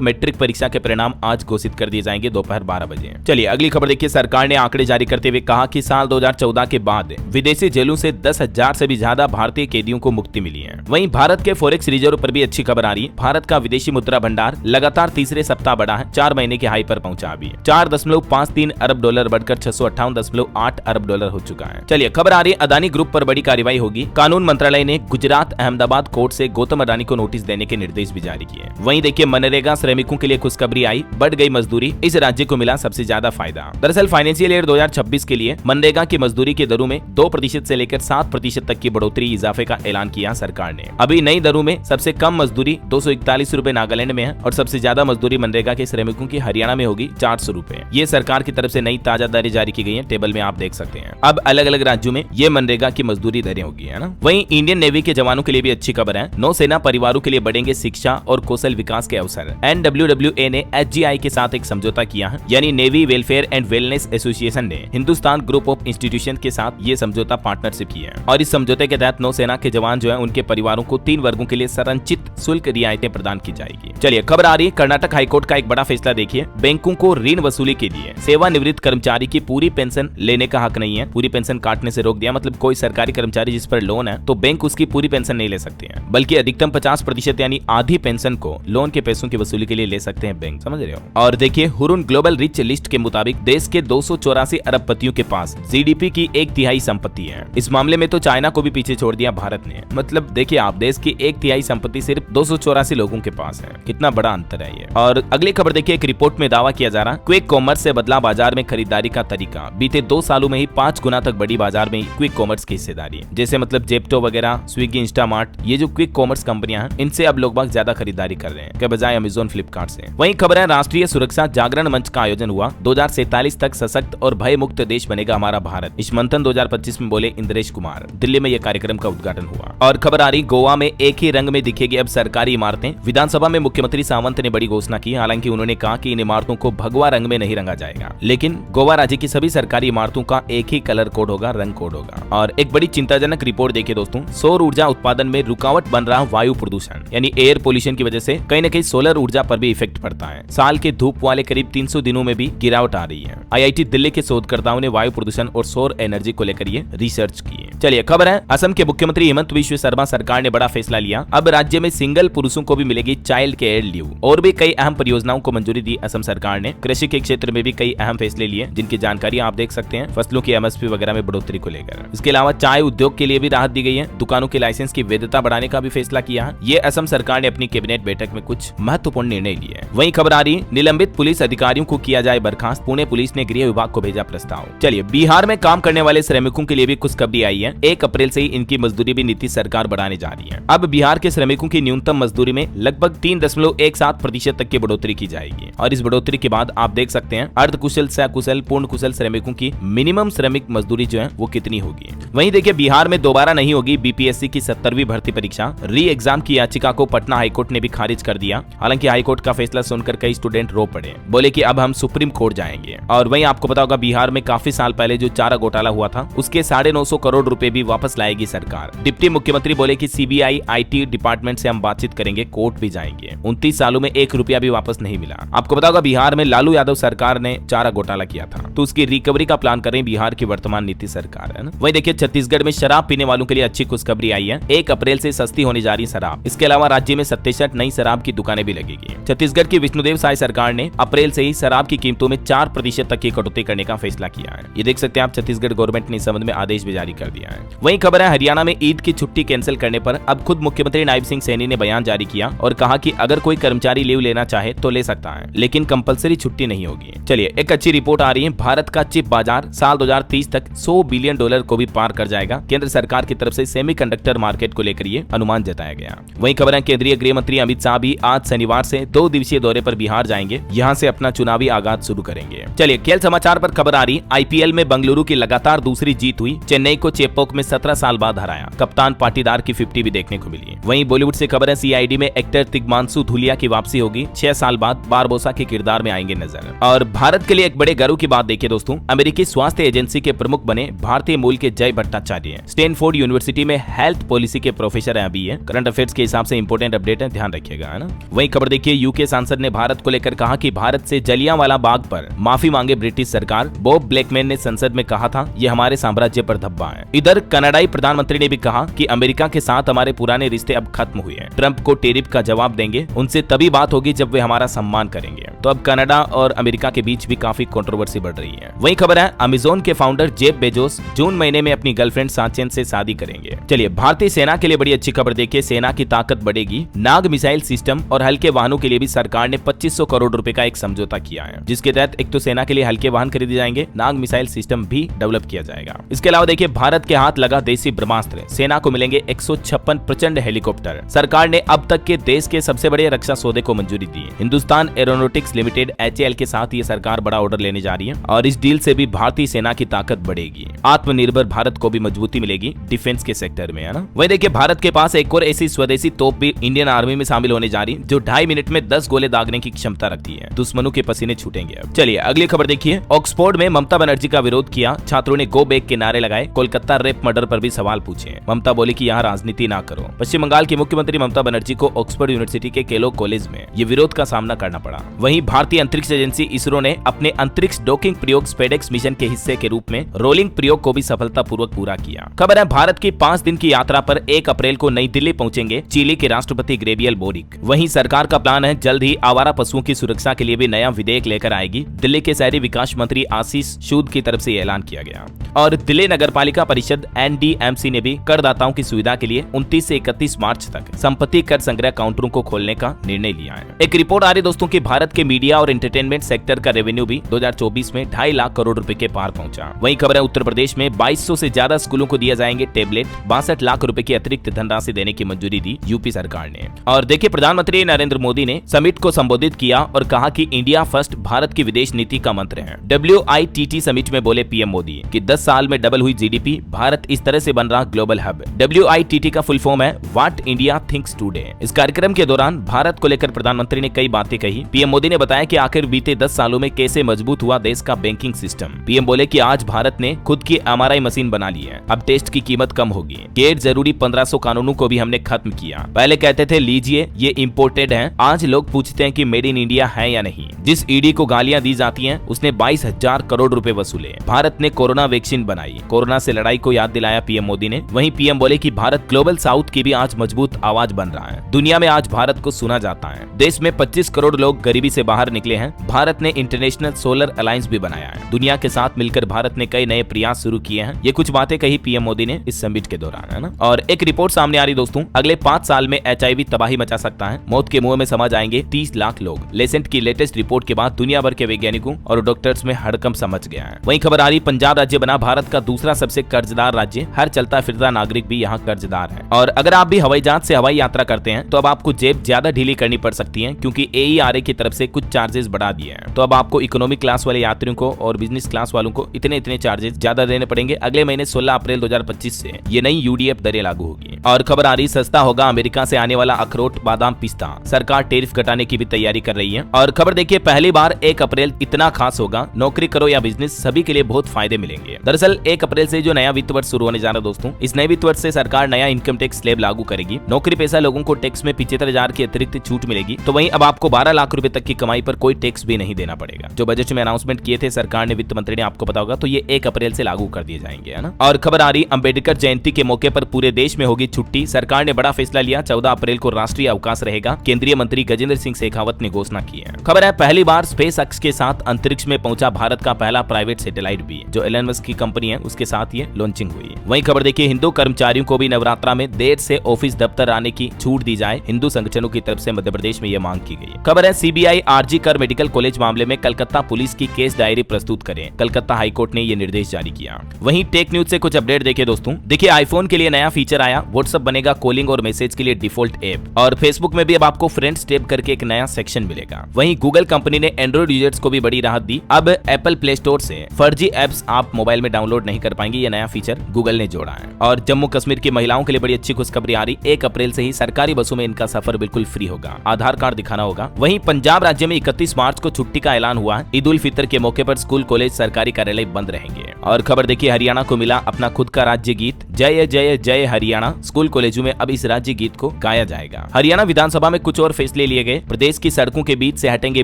मैट्रिक परीक्षा के परिणाम आज घोषित कर दिए जाएंगे दोपहर 12 बजे। चलिए अगली खबर देखिए, सरकार ने आंकड़े जारी करते हुए कहा कि साल 2014 के बाद विदेशी जेलों से 10,000 से भी ज्यादा भारतीय कैदियों को मुक्ति मिली है। वहीं भारत के फॉरेक्स रिजर्व पर भी अच्छी खबर आ रही है। भारत का विदेशी मुद्रा भंडार लगातार तीसरे सप्ताह बढ़ा है, 4 महीने के हाई पर पहुंचा। अभी 4.53 अरब डॉलर बढ़कर 658.8 अरब डॉलर हो चुका है। चलिए खबर आ रही है, अदानी ग्रुप पर बड़ी कार्रवाई होगी। कानून मंत्रालय ने गुजरात अहमदाबाद कोर्ट से गौतम अडानी को नोटिस देने के निर्देश भी जारी किए। वहीं देखिए मनरेगा श्रमिकों के लिए खुशखबरी आई, बढ़ गई मजदूरी, इस राज्य को मिला सबसे ज्यादा फायदा। दरअसल फाइनेंशियल ईयर 2026 के लिए मनरेगा की मजदूरी की दरों में 2% से लेकर 7% तक की बढ़ोतरी इजाफे का ऐलान किया सरकार ने। अभी नई दरों में सबसे कम मजदूरी 241 रुपए नागालैंड में है और सबसे ज्यादा मजदूरी मनरेगा के श्रमिकों की हरियाणा में होगी 400 रुपए। ये सरकार की तरफ से नई ताजा दरें जारी की गई है, टेबल में आप देख सकते हैं। अब अलग अलग राज्यों में ये मनरेगा की मजदूरी दरें होगी, है ना। वहीं इंडियन नेवी के जवानों के लिए भी अच्छी खबर है। नौसेना परिवारों के लिए बढ़ेंगे शिक्षा और कौशल विकास के अवसर। NWWA ने HGI के साथ एक समझौता किया है, यानी navy welfare and wellness association ने हिंदुस्तान ग्रुप ऑफ इंस्टीट्यूशन के साथ ये समझौता पार्टनरशिप की है। और इस समझौते के तहत नौसेना के जवान जो है उनके परिवारों को 3 वर्गों के लिए संरचित शुल्क रियायतें प्रदान की जाएगी। चलिए खबर आ रही है, कर्नाटक हाईकोर्ट का एक बड़ा फैसला देखिए। बैंकों को ऋण वसूली के लिए सेवानिवृत्त कर्मचारी की पूरी पेंशन लेने का हक नहीं है। पूरी पेंशन काटने से रोक दिया। मतलब कोई सरकारी कर्मचारी जिस पर लोन है तो बैंक उसकी पूरी पेंशन नहीं ले सकते हैं, बल्कि अधिकतम 50% यानी आधी पेंशन को लोन के पैसों की वसूली के लिए ले सकते हैं बैंक, समझ रहे हो। और देखिए हुरुन ग्लोबल रिच लिस्ट के मुताबिक देश के 284 अरबपतियों के पास जीडीपी की 1/3 संपत्ति है। इस मामले में तो चाइना को भी पीछे छोड़ दिया भारत ने। मतलब देखिए आप, देश की 1/3 संपत्ति सिर्फ 284 लोगों के पास है, कितना बड़ा अंतर है ये। और अगली खबर देखिए, एक रिपोर्ट में दावा किया जा रहा, क्विक कॉमर्स से बदला बाजार में खरीदारी का तरीका। बीते 2 सालों में ही 5 गुना तक बढ़ी बाजार में क्विक कॉमर्स की हिस्सेदारी। जैसे मतलब जेप्टो वगैरह, स्विगी, इंस्टामार्ट, ये जो क्विक कॉमर्स कंपनियां हैं, इनसे अब लोग ज्यादा खरीदारी कर रहे हैं के बजाय अमेजोन, फ्लिपकार्ट से। वहीं खबर है, राष्ट्रीय सुरक्षा जागरण मंच का आयोजन हुआ। 2047 तक सशक्त और भय मुक्त देश बनेगा हमारा भारत, इस मंथन 2025 में बोले इंद्रेश कुमार। दिल्ली में यह कार्यक्रम का उद्घाटन हुआ। और खबर आ रही, गोवा में एक ही रंग में दिखेगी अब सरकारी इमारतें। विधानसभा में मुख्यमंत्री सावंत ने बड़ी घोषणा की। हालांकि उन्होंने कहा कि इन इमारतों को भगवा रंग में नहीं रंगा जाएगा, लेकिन गोवा राज्य की सभी सरकारी इमारतों का एक ही कलर कोड होगा, रंग कोड होगा। और एक बड़ी चिंताजनक रिपोर्ट देखिए दोस्तों, सौर ऊर्जा उत्पादन में रुकावट बन रहा वायु प्रदूषण यानी एयर पोल्यूशन की वजह से कहीं न कहीं सोलर ऊर्जा पर भी इफेक्ट पड़ता है। साल के धूप वाले करीब 300 दिनों में भी गिरावट आ रही है। IIT दिल्ली के शोधकर्ताओं ने वायु प्रदूषण और सौर एनर्जी को लेकर ये रिसर्च की है। चलिए खबर है, असम के मुख्यमंत्री हेमंत बिश्व शर्मा सरकार ने बड़ा फैसला लिया। अब राज्य में सिंगल पुरुषों को भी मिलेगी चाइल्ड केयर लीव। और भी कई अहम परियोजनाओं को मंजूरी दी असम सरकार ने। कृषि के क्षेत्र में भी कई अहम फैसले लिए, जिनकी जानकारी आप देख सकते हैं, फसलों की MSP वगैरह में बढ़ोतरी को लेकर। इसके अलावा चाय उद्योग के लिए भी राहत दी गई है। दुकानों के लाइसेंस की वैधता बढ़ाने का भी फैसला किया है। ये असम सरकार ने अपनी कैबिनेट बैठक में कुछ महत्वपूर्ण निर्णय लिए। वहीं खबर आ रही, निलंबित पुलिस अधिकारियों को किया जाए बर्खास्त। पुणे पुलिस ने गृह विभाग को भेजा प्रस्ताव। चलिए, बिहार में काम करने वाले श्रमिकों के लिए भी कुछ खबरी आई है। 1 अप्रैल से ही इनकी मजदूरी भी नीतीश सरकार बढ़ाने जा रही है। अब बिहार के श्रमिकों की न्यूनतम मजदूरी में लगभग 3.17% तक की बढ़ोतरी की जाएगी। और इस बढ़ोतरी के बाद आप देख सकते हैं अर्धकुशल, सकुशल, पूर्ण कुशल श्रमिकों की मिनिमम श्रमिक मजदूरी जो है वो कितनी होगी। वहीं देखिए, बिहार में दोबारा नहीं होगी BPSC की 70वीं भर्ती परीक्षा। री एग्जाम की याचिका को पटना हाईकोर्ट ने भी खारिज कर दिया। हालांकि हाईकोर्ट का फैसला सुनकर कई स्टूडेंट रो पड़े, बोले कि अब हम सुप्रीम कोर्ट जाएंगे। और वहीं आपको पता होगा, बिहार में काफी साल पहले जो चारा घोटाला हुआ था, उसके 950 करोड़ रुपए भी वापस लाएगी सरकार। डिप्टी मुख्यमंत्री बोले कि CBI IT डिपार्टमेंट से हम बातचीत करेंगे, कोर्ट भी जाएंगे। 29 सालों में 1 रुपया भी वापस नहीं मिला। आपको पता होगा, बिहार में लालू यादव सरकार ने चारा घोटाला किया था, तो उसकी रिकवरी का प्लान कर रही बिहार की वर्तमान नीति सरकार है ना। वहीं देखिए, छत्तीसगढ़ में शराब पीने वालों के लिए अच्छी खुशखबरी आई है। 1 अप्रैल से सस्ती होने जा रही शराब। इसके अलावा राज्य में 67 नई शराब की दुकानें भी लगेगी। छत्तीसगढ़ की विष्णुदेव साय सरकार ने अप्रैल से ही शराब की कीमतों में 4% तक की कटौती करने का फैसला किया है। ये देख सकते हैं आप, छत्तीसगढ़ गवर्नमेंट ने इस संबंध में आदेश भी जारी कर दिया है। वहीं खबर है, हरियाणा में ईद की छुट्टी कैंसिल करने पर अब खुद मुख्यमंत्री नायब सिंह सैनी ने बयान जारी किया और कहा कि अगर कोई कर्मचारी लीव लेना चाहे तो ले सकता है, लेकिन कंपलसरी छुट्टी नहीं होगी। चलिए, एक अच्छी रिपोर्ट आ रही है, भारत का चिप बाजार साल 2030 तक $100 बिलियन को भी पार कर जाएगा। केंद्र सरकार की तरफ से सेमीकंडक्टर मार्केट को लेकर ये अनुमान जताया गया। वहीं खबर है, केंद्रीय गृह मंत्री अमित शाह भी आज शनिवार से 2 दिवसीय दौरे पर बिहार जाएंगे। यहां से अपना चुनावी आगाज शुरू करेंगे। चलिए, खेल समाचार पर खबर आ रही, IPL में बेंगलुरु की लगातार दूसरी जीत हुई। चेन्नई को चेपॉक में 17 साल बाद हराया। कप्तान पाटीदार की 50 भी देखने को मिली। वहीं बॉलीवुड से खबर है, CID में एक्टर तिग्मांशु धूलिया की वापसी होगी। 6 साल बाद बारबोसा के किरदार में आएंगे नजर। और भारत के लिए एक बड़े गर्व की बात देखिए दोस्तों, अमेरिकी स्वास्थ्य एजेंसी के प्रमुख बने भारतीय मूल के जय भट्टाचार्य। स्टैनफोर्ड यूनिवर्सिटी में हेल्थ पॉलिसी के प्रोफेसर है अभी। करंट अफेयर्स के हिसाब से इंपोर्टेंट अपडेट है, ध्यान रखिएगा, है ना। वहीं खबर देखिए, यूके सांसद ने भारत को लेकर कहा कि भारत से जलियांवाला बाग पर माफी मांगे ब्रिटिश सरकार। बॉब ब्लैकमैन ने संसद में कहा था, यह हमारे साम्राज्य पर धब्बा है। इधर कनाडाई प्रधानमंत्री ने भी कहा कि अमेरिका के साथ हमारे पुराने रिश्ते अब खत्म हुए हैं। ट्रंप को टेरिफ का जवाब देंगे, उनसे तभी बात होगी जब वे हमारा सम्मान करेंगे। तो अब कनाडा और अमेरिका के बीच भी काफी कंट्रोवर्सी बढ़ रही है। वहीं खबर है, अमेज़न के फाउंडर जेफ बेजोस जून महीने में अपनी गर्लफ्रेंड साचेन से शादी करेंगे। चलिए, भारतीय सेना के लिए बड़ी अच्छी खबर देखिए, सेना की ताकत बढ़ेगी। नाग मिसाइल सिस्टम और हल्के वाहनों के लिए भी सरकार ने 2500 करोड़ रुपए का एक समझौता किया है, जिसके तहत एक तो सेना के लिए हल्के वाहन खरीदे जाएंगे, नाग मिसाइल सिस्टम भी डेवलप किया जाएगा। इसके अलावा देखिए, भारत के हाथ लगा देसी ब्रह्मास्त्र, सेना को मिलेंगे 156 प्रचंड हेलीकॉप्टर। सरकार ने अब तक के देश के सबसे बड़े रक्षा सौदे को मंजूरी दी। हिंदुस्तान एरोनॉटिक्स लिमिटेड HAL के साथ ये सरकार बड़ा ऑर्डर लेने जा रही है और इस डील से भी भारतीय सेना की ताकत बढ़ेगी। आत्मनिर्भर भारत को भी मजबूती मिलेगी डिफेंस के सेक्टर में, है ना। वही देखिए, भारत के पास एक और ऐसी स्वदेशी तोप भी इंडियन आर्मी में शामिल होने जा रही, जो 2.5 मिनट में 10 गोले दागने की क्षमता रखती है। दुश्मनों के पसीने छूटेंगे। अब चलिए अगली खबर देखिए, ऑक्सफोर्ड में ममता बनर्जी का विरोध किया। छात्रों ने गो बैक के नारे लगाए। कोलकाता रेप मर्डर पर भी सवाल पूछे। ममता बोली कि यहाँ राजनीति ना करो। पश्चिम बंगाल की मुख्यमंत्री ममता बनर्जी को ऑक्सफोर्ड यूनिवर्सिटी के केलोग कॉलेज में ये विरोध का सामना करना पड़ा। वहीं भारतीय अंतरिक्ष एजेंसी इसरो ने अपने अंतरिक्ष डॉकिंग प्रयोग स्पेडेक्स मिशन के हिस्से के रूप में रोलिंग प्रयोग को भी सफलतापूर्वक पूरा किया। खबर है, भारत की 5 दिन की यात्रा पर 1 अप्रैल को नई दिल्ली पहुंचेंगे चिली के राष्ट्रपति ग्रेबियल बोरिक। वहीं सरकार का प्लान है जल्द ही आवारा पशुओं की सुरक्षा के लिए भी नया विधेयक लेकर आएगी। दिल्ली के शहरी विकास मंत्री आशीष सूद की तरफ से ऐलान किया गया। और दिल्ली नगरपालिका परिषद NDMC ने भी करदाताओं की सुविधा के लिए 29 से 31 मार्च तक संपत्ति कर संग्रह काउंटरों को खोलने का निर्णय लिया है। एक रिपोर्ट आ रही दोस्तों कि भारत के मीडिया और एंटरटेनमेंट सेक्टर का रेवेन्यू भी 2024 में 2.5 लाख करोड़ रुपए के पार पहुंचा। वहीं खबर है उत्तर प्रदेश में 2200 से ज्यादा स्कूलों को दिए जाएंगे टेबलेट। 62 लाख रुपए की अतिरिक्त धनराशि देने की मंजूरी दी यूपी सरकार ने। और देखिए प्रधानमंत्री नरेंद्र मोदी ने समिट को संबोधित किया और कहा कि इंडिया फर्स्ट भारत की विदेश नीति का मंत्र है। WITT समिट में बोले पीएम मोदी कि 10 साल में डबल हुई GDP, भारत इस तरह से बन रहा ग्लोबल हब। WITT का फुल फॉर्म है व्हाट इंडिया थिंक्स टुडे। इस कार्यक्रम के दौरान भारत को लेकर प्रधानमंत्री ने कई बातें कही। पीएम मोदी ने बताया कि आखिर बीते 10 सालों में कैसे मजबूत हुआ देश का बैंकिंग सिस्टम। पीएम बोले कि आज भारत ने खुद की MRI मशीन बना ली है, अब टेस्ट की कीमत कम होगी। गैर जरूरी 1500 कानूनों को भी हमने खत्म किया। पहले कहते थे लीजिए ये इम्पोर्टेड है, आज लोग पूछते हैं कि मेड इन इंडिया है या नहीं। जिस ईडी को गालियां दी जाती हैं उसने 22,000 करोड़ रुपए वसूले। भारत ने कोरोना वैक्सीन बनाई, कोरोना से लड़ाई को याद दिलाया पीएम मोदी ने। वहीं पीएम बोले कि भारत ग्लोबल साउथ की भी आज मजबूत आवाज बन रहा है। दुनिया में आज भारत को सुना जाता है। देश में 25 करोड़ लोग गरीबी से बाहर निकले हैं। भारत ने इंटरनेशनल सोलर अलायंस भी बनाया है। दुनिया के साथ मिलकर भारत ने कई नए प्रयास शुरू किए हैं। ये कुछ बातें कही पीएम मोदी ने इस समिट के दौरान, है ना। और एक रिपोर्ट सामने आ रही दोस्तों, अगले 5 साल में HIV तबाही मचा सकता है। मौत के मुंह में समा जाएंगे 30 लाख लोग। लेसेंट की लेटेस्ट रिपोर्ट के बाद दुनिया भर के वैज्ञानिकों और डॉक्टर्स में हड़कंप समझ गया है। वहीं खबर आ रही पंजाब राज्य बना भारत का दूसरा सबसे कर्जदार राज्य। हर चलता फिरता नागरिक भी यहाँ कर्जदार है। और अगर आप भी हवाई जहाज से हवाई यात्रा करते हैं तो अब आपको जेब ज्यादा ढीली करनी पड़ सकती है, क्योंकि AERA की तरफ से कुछ चार्जेस बढ़ा दिए हैं। तो अब आपको इकोनॉमिक क्लास वाले यात्रियों को और बिजनेस क्लास वालों को इतने चार्जेस ज्यादा देने पड़ेंगे। अगले महीने 16 अप्रैल 2025 से ये नई UDF दरें लागू होगी। और खबर आ रही सस्ता होगा अमेरिका से आने वाला अखरोट, बादाम, पिस्ता। सरकार टैरिफ घटाने की भी तैयारी कर रही है। और खबर देखिए पहली बार 1 अप्रैल इतना खास होगा, नौकरी करो या बिजनेस सभी के लिए बहुत फायदे मिलेंगे। दरअसल 1 अप्रैल से जो नया वित्त वर्ष शुरू होने जा रहा है दोस्तों, इस नए वित्त वर्ष से सरकार नया इनकम टैक्स स्लैब लागू करेगी। नौकरी पेशा लोगों को टैक्स में 75,000 की अतिरिक्त छूट मिलेगी। तो वहीं अब आपको 12 लाख रुपए तक की कमाई पर कोई टैक्स भी नहीं देना पड़ेगा। जो बजट में अनाउंसमेंट किए थे सरकार ने, वित्त मंत्री ने, आपको पता होगा, तो ये 1 अप्रैल से लागू कर दिए जाएंगे, है ना। और खबर आ रही अंबेडकर जयंती के मौके पर पूरे देश में होगी छुट्टी। सरकार ने बड़ा फैसला लिया, 14 अप्रैल को राष्ट्रीय अवकाश रहेगा। केंद्रीय मंत्री गजेंद्र सिंह शेखावत ने घोषणा की है। खबर है पहली बार स्पेस एक्स के साथ अंतरिक्ष में पहुंचा भारत का पहला प्राइवेट सैटेलाइट भी, जो एलन मस्क की कंपनी है, उसके साथ ये लॉन्चिंग हुई। वहीं खबर देखिए हिंदू कर्मचारियों को भी नवरात्रा में देर से ऑफिस दफ्तर आने की छूट दी जाए। हिंदू संगठनों की तरफ से मध्य प्रदेश में यह मांग की गई। खबर है CBI RG कर मेडिकल कॉलेज मामले में कलकत्ता पुलिस की केस डायरी प्रस्तुत करें। कलकत्ता हाईकोर्ट ने यह निर्देश जारी किया। वहीं टेक न्यूज से कुछ अपडेट देखे दोस्तों। देखिए आईफोन के लिए नया फीचर आया, व्हाट्सएप बनेगा कॉलिंग और मैसेज के लिए डिफॉल्ट ऐप। और फेसबुक में भी अब आपको फ्रेंड्स टैब करके एक नया सेक्शन मिलेगा। वहीं गूगल कंपनी ने एंड्रॉइड यूजर्स को भी बड़ी राहत दी। अब एप्पल प्ले स्टोर से फर्जी एप्स आप मोबाइल में डाउनलोड नहीं कर पाएंगे। ये नया फीचर गूगल ने जोड़ा है। और जम्मू कश्मीर की महिलाओं के लिए बड़ी अच्छी खुशखबरी आ रही, 1 अप्रैल से ही सरकारी बसों में इनका सफर बिल्कुल फ्री होगा, आधार कार्ड दिखाना होगा। वहीं पंजाब राज्य में 31 मार्च को छुट्टी का ऐलान हुआ है। ईद उल फितर के मौके पर स्कूल, कॉलेज, सरकारी कार्यालय बंद रहेंगे। और खबर देखिए हरियाणा को मिला अपना खुद का राज्य गीत, जय जय जय हरियाणा। स्कूल कॉलेजों में अब इस राज्य गीत को गाया जाएगा। हरियाणा विधानसभा में कुछ और फैसले लिए गए। प्रदेश की सड़कों के बीच से हटेंगे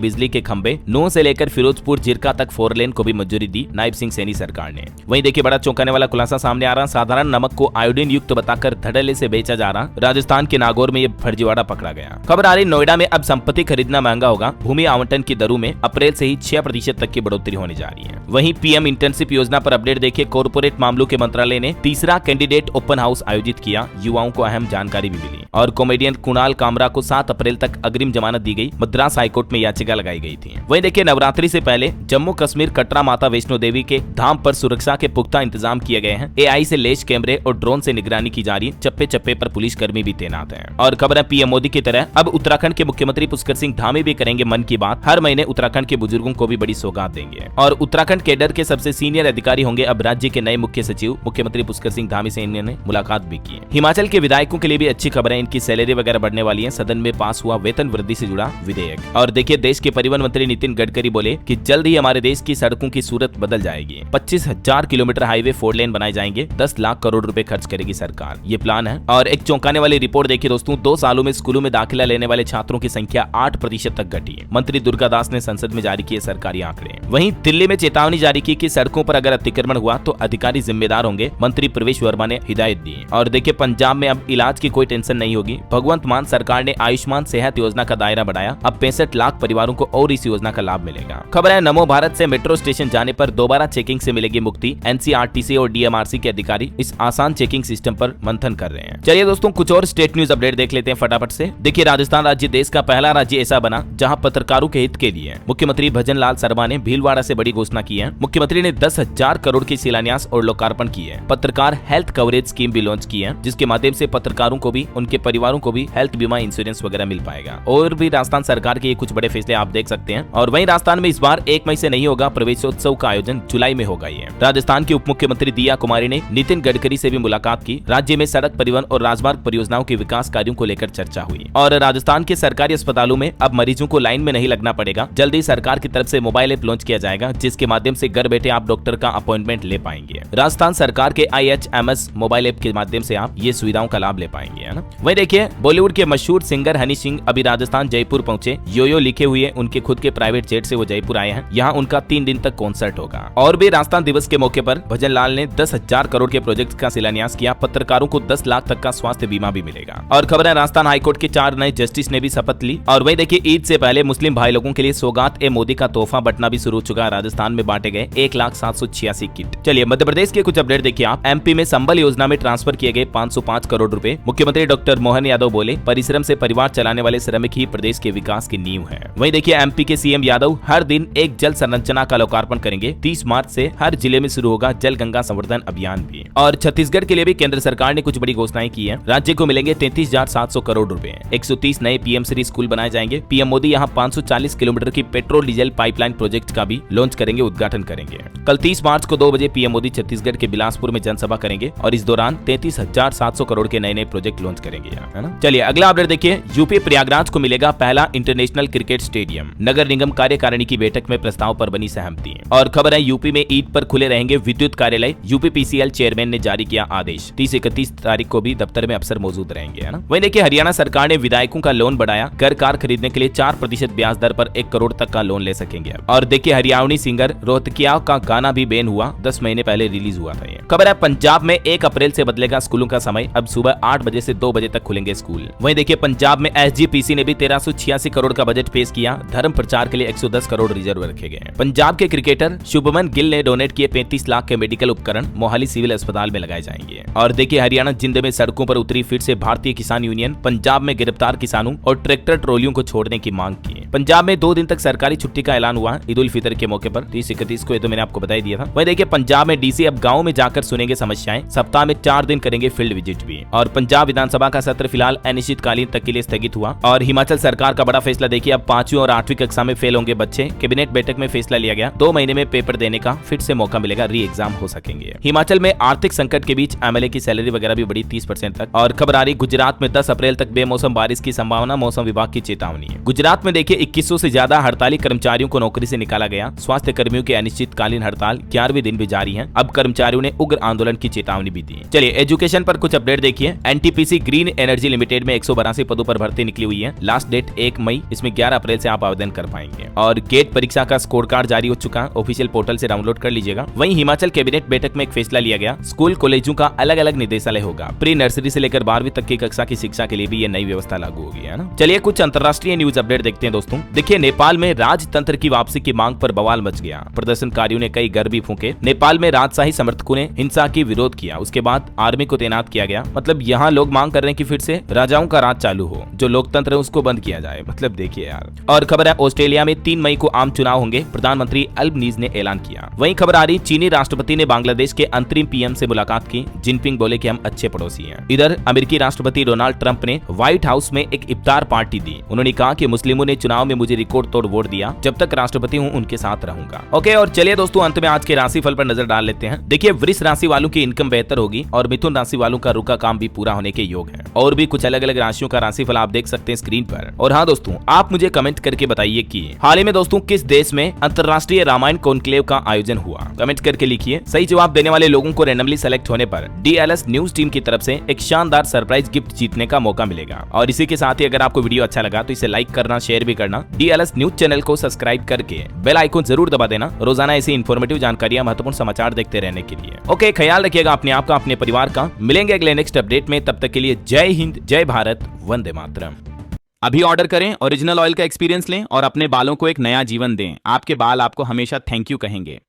बिजली के खंभे। 9 से लेकर फिरोजपुर जिरका तक 4 लेन को भी मंजूरी दी नायब सिंह सैनी सरकार ने। वहीं देखिए बड़ा चौंकाने वाला खुलासा सामने आ रहा, साधारण नमक को आयोडीन युक्त बताकर धड़ल्ले से बेचा जा रहा। राजस्थान के नागौर में ये फर्जीवाड़ा पकड़ा गया। खबर आ रही नोएडा में अब संपत्ति खरीदना महंगा होगा। भूमि आवंटन की दरों में अप्रैल से ही 6% तक की बढ़ोतरी होने जा रही है। वहीं PM इंटर्नशिप योजना पर अपडेट देखिए, कॉर्पोरेट मामलों के मंत्रालय ने तीसरा कैंडिडेट ओपन हाउस आयोजित किया। युवाओं को अहम जानकारी भी मिली। और कॉमेडियन कुणाल कामरा को 7 अप्रैल तक अग्रिम जमानत दी गई। मद्रास हाईकोर्ट में याचिका लगाई गई थी। वहीं देखिए नवरात्रि से पहले जम्मू कश्मीर कटरा माता वैष्णो देवी के धाम पर सुरक्षा के पुख्ता इंतजाम किए गए हैं। AI से लेस कैमरे और ड्रोन से निगरानी की जा रही है। चप्पे चप्पे पर पुलिस कर्मी भी तैनात हैं। और खबर है PM मोदी की तरह अब उत्तराखंड के मुख्यमंत्री पुष्कर सिंह धामी भी करेंगे मन की बात। हर महीने उत्तराखंड के बुजुर्गों को भी बड़ी सौगात देंगे। और उत्तराखंड कैडर के सबसे सीनियर अधिकारी होंगे अब राज्य के नए मुख्य सचिव। मुख्यमंत्री पुष्कर सिंह धामी से इन्होंने मुलाकात भी की। हिमाचल के विधायकों के लिए भी अच्छी खबर है, इनकी सैलरी वगैरह बढ़ने वाली है। सदन में पास हुआ वेतन वृद्धि से जुड़ा विधेयक। और देखिए देश के परिवहन मंत्री नितिन गडकरी बोले कि जल्द ही हमारे देश की सड़कों की सूरत बदल जाएगी। 25,000 किलोमीटर हाईवे 4 लेन बनाए जाएंगे। 10 लाख करोड़ रुपए खर्च करेगी सरकार, ये प्लान है। और एक चौंकाने वाली रिपोर्ट देखिए दोस्तों, 2 सालों में स्कूलों में दाखिला लेने वाले छात्रों की संख्या 8% तक घटी। मंत्री दुर्गा दास ने संसद में जारी किए सरकारी आंकड़े। वहीं दिल्ली में चेतावनी जारी की कि सड़कों पर अगर अतिक्रमण हुआ तो अधिकारी जिम्मेदार होंगे, मंत्री प्रवेश वर्मा ने हिदायत दी। और देखिए पंजाब में अब इलाज की कोई टेंशन नहीं होगी। भगवंत मान सरकार ने आयुष्मान सेहत योजना का दायरा बढ़ाया, अब 65 लाख परिवारों को और इस योजना का लाभ मिलेगा। खबर है नमो भारत से मेट्रो स्टेशन जाने पर दोबारा चेकिंग से मिलेगी मुक्ति। एनसीआरटीसी और डीएमआरसी के अधिकारी इस आसान चेकिंग सिस्टम पर मंथन कर रहे हैं। चलिए दोस्तों कुछ और स्टेट न्यूज अपडेट देख लेते हैं फटाफट से। देखिए राजस्थान राज्य देश का पहला राज्य ऐसा बना जहां पत्रकारों के हित के लिए मुख्यमंत्री भजन लाल शर्मा ने भीलवाड़ा से बड़ी घोषणा की है। मुख्यमंत्री ने 10,000 करोड़ की शिलान्यास और लोकार्पण की है। पत्रकार हेल्थ कवरेज स्कीम भी लॉन्च की है, जिसके माध्यम से पत्रकारों को भी उनके परिवारों को भी हेल्थ बीमा इंश्योरेंस वगैरह मिल पाएगा। और भी राजस्थान सरकार के कुछ बड़े फैसले आप देख सकते हैं। और वहीं राजस्थान में इस बार 1 मई से नहीं होगा प्रवेशोत्सव का आयोजन, जुलाई में होगा। ये राजस्थान की उप मुख्यमंत्री दिया कुमारी ने नितिन गडकरी से भी मुलाकात की। राज्य में सड़क परिवहन और राजमार्ग परियोजनाओं के विकास कार्यों को लेकर चर्चा हुई। और राजस्थान के सरकारी अस्पतालों में अब मरीजों को लाइन में नहीं लगना पड़ेगा। जल्दी सरकार की तरफ से मोबाइल ऐप लॉन्च किया जाएगा, जिसके माध्यम से घर बैठे आप डॉक्टर का अपॉइंटमेंट ले पाएंगे। राजस्थान सरकार के IHMS मोबाइल ऐप के माध्यम से आप ये सुविधाओं का लाभ ले पाएंगे, है ना। वही देखिए बॉलीवुड के मशहूर सिंगर हनी सिंह अभी राजस्थान जयपुर पहुंचे। योयो लिखे हुए उनके खुद के प्राइवेट जेट से वो जयपुर आए हैं। यहाँ उनका 3 दिन तक कॉन्सर्ट होगा। और भी राजस्थान दिवस के मौके पर भजन लाल ने 10,000 करोड़ के प्रोजेक्ट का शिलान्यास किया। पत्रकारों को 10 लाख तक का स्वास्थ्य बीमा भी मिलेगा। और खबर है राजस्थान हाईकोर्ट के 4 नए जस्टिस ने भी शपथ ली। और वही देखिए ईद से पहले मुस्लिम भाई लोगों के लिए सौगात ए मोदी का तोहफा बंटना भी शुरू हो चुका है। राजस्थान में बांटे गए 1,786 किट। चलिए मध्य प्रदेश के कुछ अपडेट देखिए आप। MP में संबल योजना में ट्रांसफर किए गए 505 करोड़ रुपए। मुख्यमंत्री डॉक्टर मोहन यादव बोले परिश्रम से परिवार चलाने वाले श्रमिक ही प्रदेश के विकास की नींव है। वहीं देखिए MP के CM यादव हर दिन एक जल संरचना का लोकार्पण करेंगे। 30 मार्च से हर जिले में शुरू होगा जल गंगा संवर्धन अभियान भी। और छत्तीसगढ़ के लिए भी केंद्र सरकार ने कुछ बड़ी घोषणाएं की है। राज्य को मिलेंगे 33,700 करोड़ रुपए। 130 नए PM श्री स्कूल बनाए जाएंगे। PM मोदी यहाँ 540 किलोमीटर की पेट्रोल डीजल पाइपलाइन प्रोजेक्ट का भी लॉन्च करेंगे, उद्घाटन करेंगे। कल 30 मार्च को 2 बजे PM मोदी छत्तीसगढ़ के बिलासपुर में जनसभा करेंगे और इस दौरान 33,700 करोड़ के नए प्रोजेक्ट लॉन्च करेंगे, है ना। चलिए अगला अपडेट देखिए। यूपी प्रयागराज को मिलेगा पहला इंटरनेशनल क्रिकेट स्टेडियम। नगर निगम कार्यकारिणी की बैठक में प्रस्ताव पर बनी सहमति। और खबर है यूपी में ईद पर खुले रहेंगे विद्युत कार्यालय। UPPCL चेयरमैन ने जारी किया आदेश। 30-31 तारीख को भी दफ्तर में अफसर मौजूद रहेंगे, है ना। वहीं देखिए हरियाणा सरकार ने विधायकों का लोन बढ़ाया। घर कार खरीदने के लिए 4% ब्याज दर पर 1 करोड़ तक का लोन ले सकेंगे। और देखिए हरियाणवी सिंगर रोहतकिया का गाना भी बैन हुआ। 10 महीने पहले रिलीज हुआ था। ये खबर है पंजाब में 1 अप्रैल से बदलेगा स्कूलों का समय। अब सुबह 8 बजे से 2 बजे तक खुलेंगे स्कूल। वहीं देखिए पंजाब में SGPC ने भी 1386 करोड़ का बजट पेश किया। धर्म प्रचार के लिए 110 करोड़ रिजर्व रखे गए। पंजाब के क्रिकेटर शुभमन गिल ने डोनेट किए 35 लाख के मेडिकल उपकरण मोहाली सिविल अस्पताल में लगाए जाएंगे। और देखिए हरियाणा जिंद में सड़कों पर उतरी फिर से भारतीय किसान यूनियन। पंजाब में गिरफ्तार किसानों और ट्रैक्टर ट्रॉलियों को छोड़ने की मांग की। पंजाब में 2 दिन तक सरकारी छुट्टी का ऐलान हुआ ईद उल फितर के मौके पर 30-31 को। ये तो मैंने आपको बता ही दिया था। वहीं देखिए पंजाब में DC अब गाँव में जाकर सुनेंगे समस्याएं। सप्ताह में 4 दिन करेंगे फील्ड विजिट भी। और पंजाब विधानसभा का सत्र फिलहाल अनिश्चितकालीन तक के लिए स्थगित हुआ। और हिमाचल सरकार का बड़ा फैसला देखिए, अब 5वीं और 8वीं कक्षा में फेल होंगे बच्चे। कैबिनेट बैठक में फैसला लिया गया 2 महीने में पेपर देने का फिर से मौका मिलेगा, री एग्जाम हो सकेंगे। हिमाचल में आर्थिक संकट के बीच MLA की सैलरी वगैरह भी बढ़ी 30% तक। और खबर आ रही गुजरात में 10 अप्रैल तक बेमौसम बारिश की संभावना, मौसम विभाग की चेतावनी है। गुजरात में देखिए 2100 से ज्यादा हड़ताली कर्मचारियों को नौकरी से निकाला गया। स्वास्थ्य कर्मियों की अनिश्चितकालीन हड़ताल 11वें दिन भी जारी है। अब कर्मचारियों ने उग्र आंदोलन की चेतावनी भी दी। चलिए एजुकेशन पर कुछ अपडेट देखिए। NTPC ग्रीन एनर्जी लिमिटेड में 182 पदों पर भर्ती निकली हुई है। लास्ट डेट 1 मई। इसमें 11 अप्रैल से आप आवेदन कर पाएंगे। और गेट परीक्षा का स्कोर कार्ड जारी हो चुका है, ऑफिशियल पोर्टल से डाउनलोड कर लीजिएगा। वहीं हिमाचल कैबिनेट बैठक में एक फैसला लिया गया, स्कूल कॉलेजों का अलग अलग निदेशालय होगा। प्री नर्सरी से लेकर 12वीं तक की कक्षा की शिक्षा के लिए भी ये नई व्यवस्था लागू होगी, है ना। चलिए कुछ अंतर्राष्ट्रीय न्यूज अपडेट देखते हैं दोस्तों। देखिए नेपाल में राजतंत्र की वापसी की मांग पर बवाल मच गया। प्रदर्शनकारियों ने कई घर भी फूंके। नेपाल में राजशाही समर्थकों ने हिंसा की विरोध किया। उसके बाद आर्मी को तैनात किया गया। मतलब यहाँ लोग मांग कर रहे हैं कि फिर से राजाओं का राज चालू हो, जो लोकतंत्र है उसको बंद किया जाए। मतलब देखिए यार। और खबर है ऑस्ट्रेलिया में 3 मई को आम चुनाव होंगे, प्रधानमंत्री अल्बनीज़ ने ऐलान किया। वहीं खबर आ रही चीनी राष्ट्रपति ने बांग्लादेश के अंतरिम PM से मुलाकात की। जिनपिंग बोले कि हम अच्छे पड़ोसी हैं। इधर अमेरिकी राष्ट्रपति डोनाल्ड ट्रंप ने व्हाइट हाउस में एक इफ्तार पार्टी दी। उन्होंने कहा कि मुस्लिमों ने चुनाव में मुझे रिकॉर्ड तोड़ वोट दिया, जब तक राष्ट्रपति हूँ उनके साथ रहूंगा। ओके, और चलिए दोस्तों अंत में आज के राशिफल पर नजर डाल लेते हैं। देखिए वृष राशि वालों की इनकम बेहतर होगी और मिथुन राशि वालों का रुका काम भी पूरा होने के योग है। और भी कुछ अलग अलग राशियों का राशिफल आप देख सकते हैं स्क्रीन पर। और हाँ दोस्तों, आप मुझे कमेंट करके बताइए कि हाल ही में दोस्तों किस देश में अंतरराष्ट्रीय रामायण कॉन्क्लेव का आयोजन हुआ। कमेंट करके लिखिए। सही जवाब देने वाले लोगों को रैंडमली सेलेक्ट होने पर DLS न्यूज टीम की तरफ से एक शानदार सरप्राइज गिफ्ट जीतने का मौका मिलेगा। और इसी के साथ ही अगर आपको वीडियो अच्छा लगा तो इसे लाइक करना, शेयर भी करना करना, DLS न्यूज चैनल को सब्सक्राइब करके बेल आइकन जरूर दबा देना रोजाना ऐसी इन्फॉर्मेटिव जानकारियां, महत्वपूर्ण समाचार देखते रहने के लिए। ओके, ख्याल रखिएगा अपने आप का, अपने परिवार का। मिलेंगे अगले नेक्स्ट अपडेट में, तब तक के लिए जय हिंद, जय भारत, वंदे मातरम। अभी ऑर्डर करें, ओरिजिनल ऑयल का एक्सपीरियंस लें और अपने बालों को एक नया जीवन दें। आपके बाल आपको हमेशा थैंक यू कहेंगे।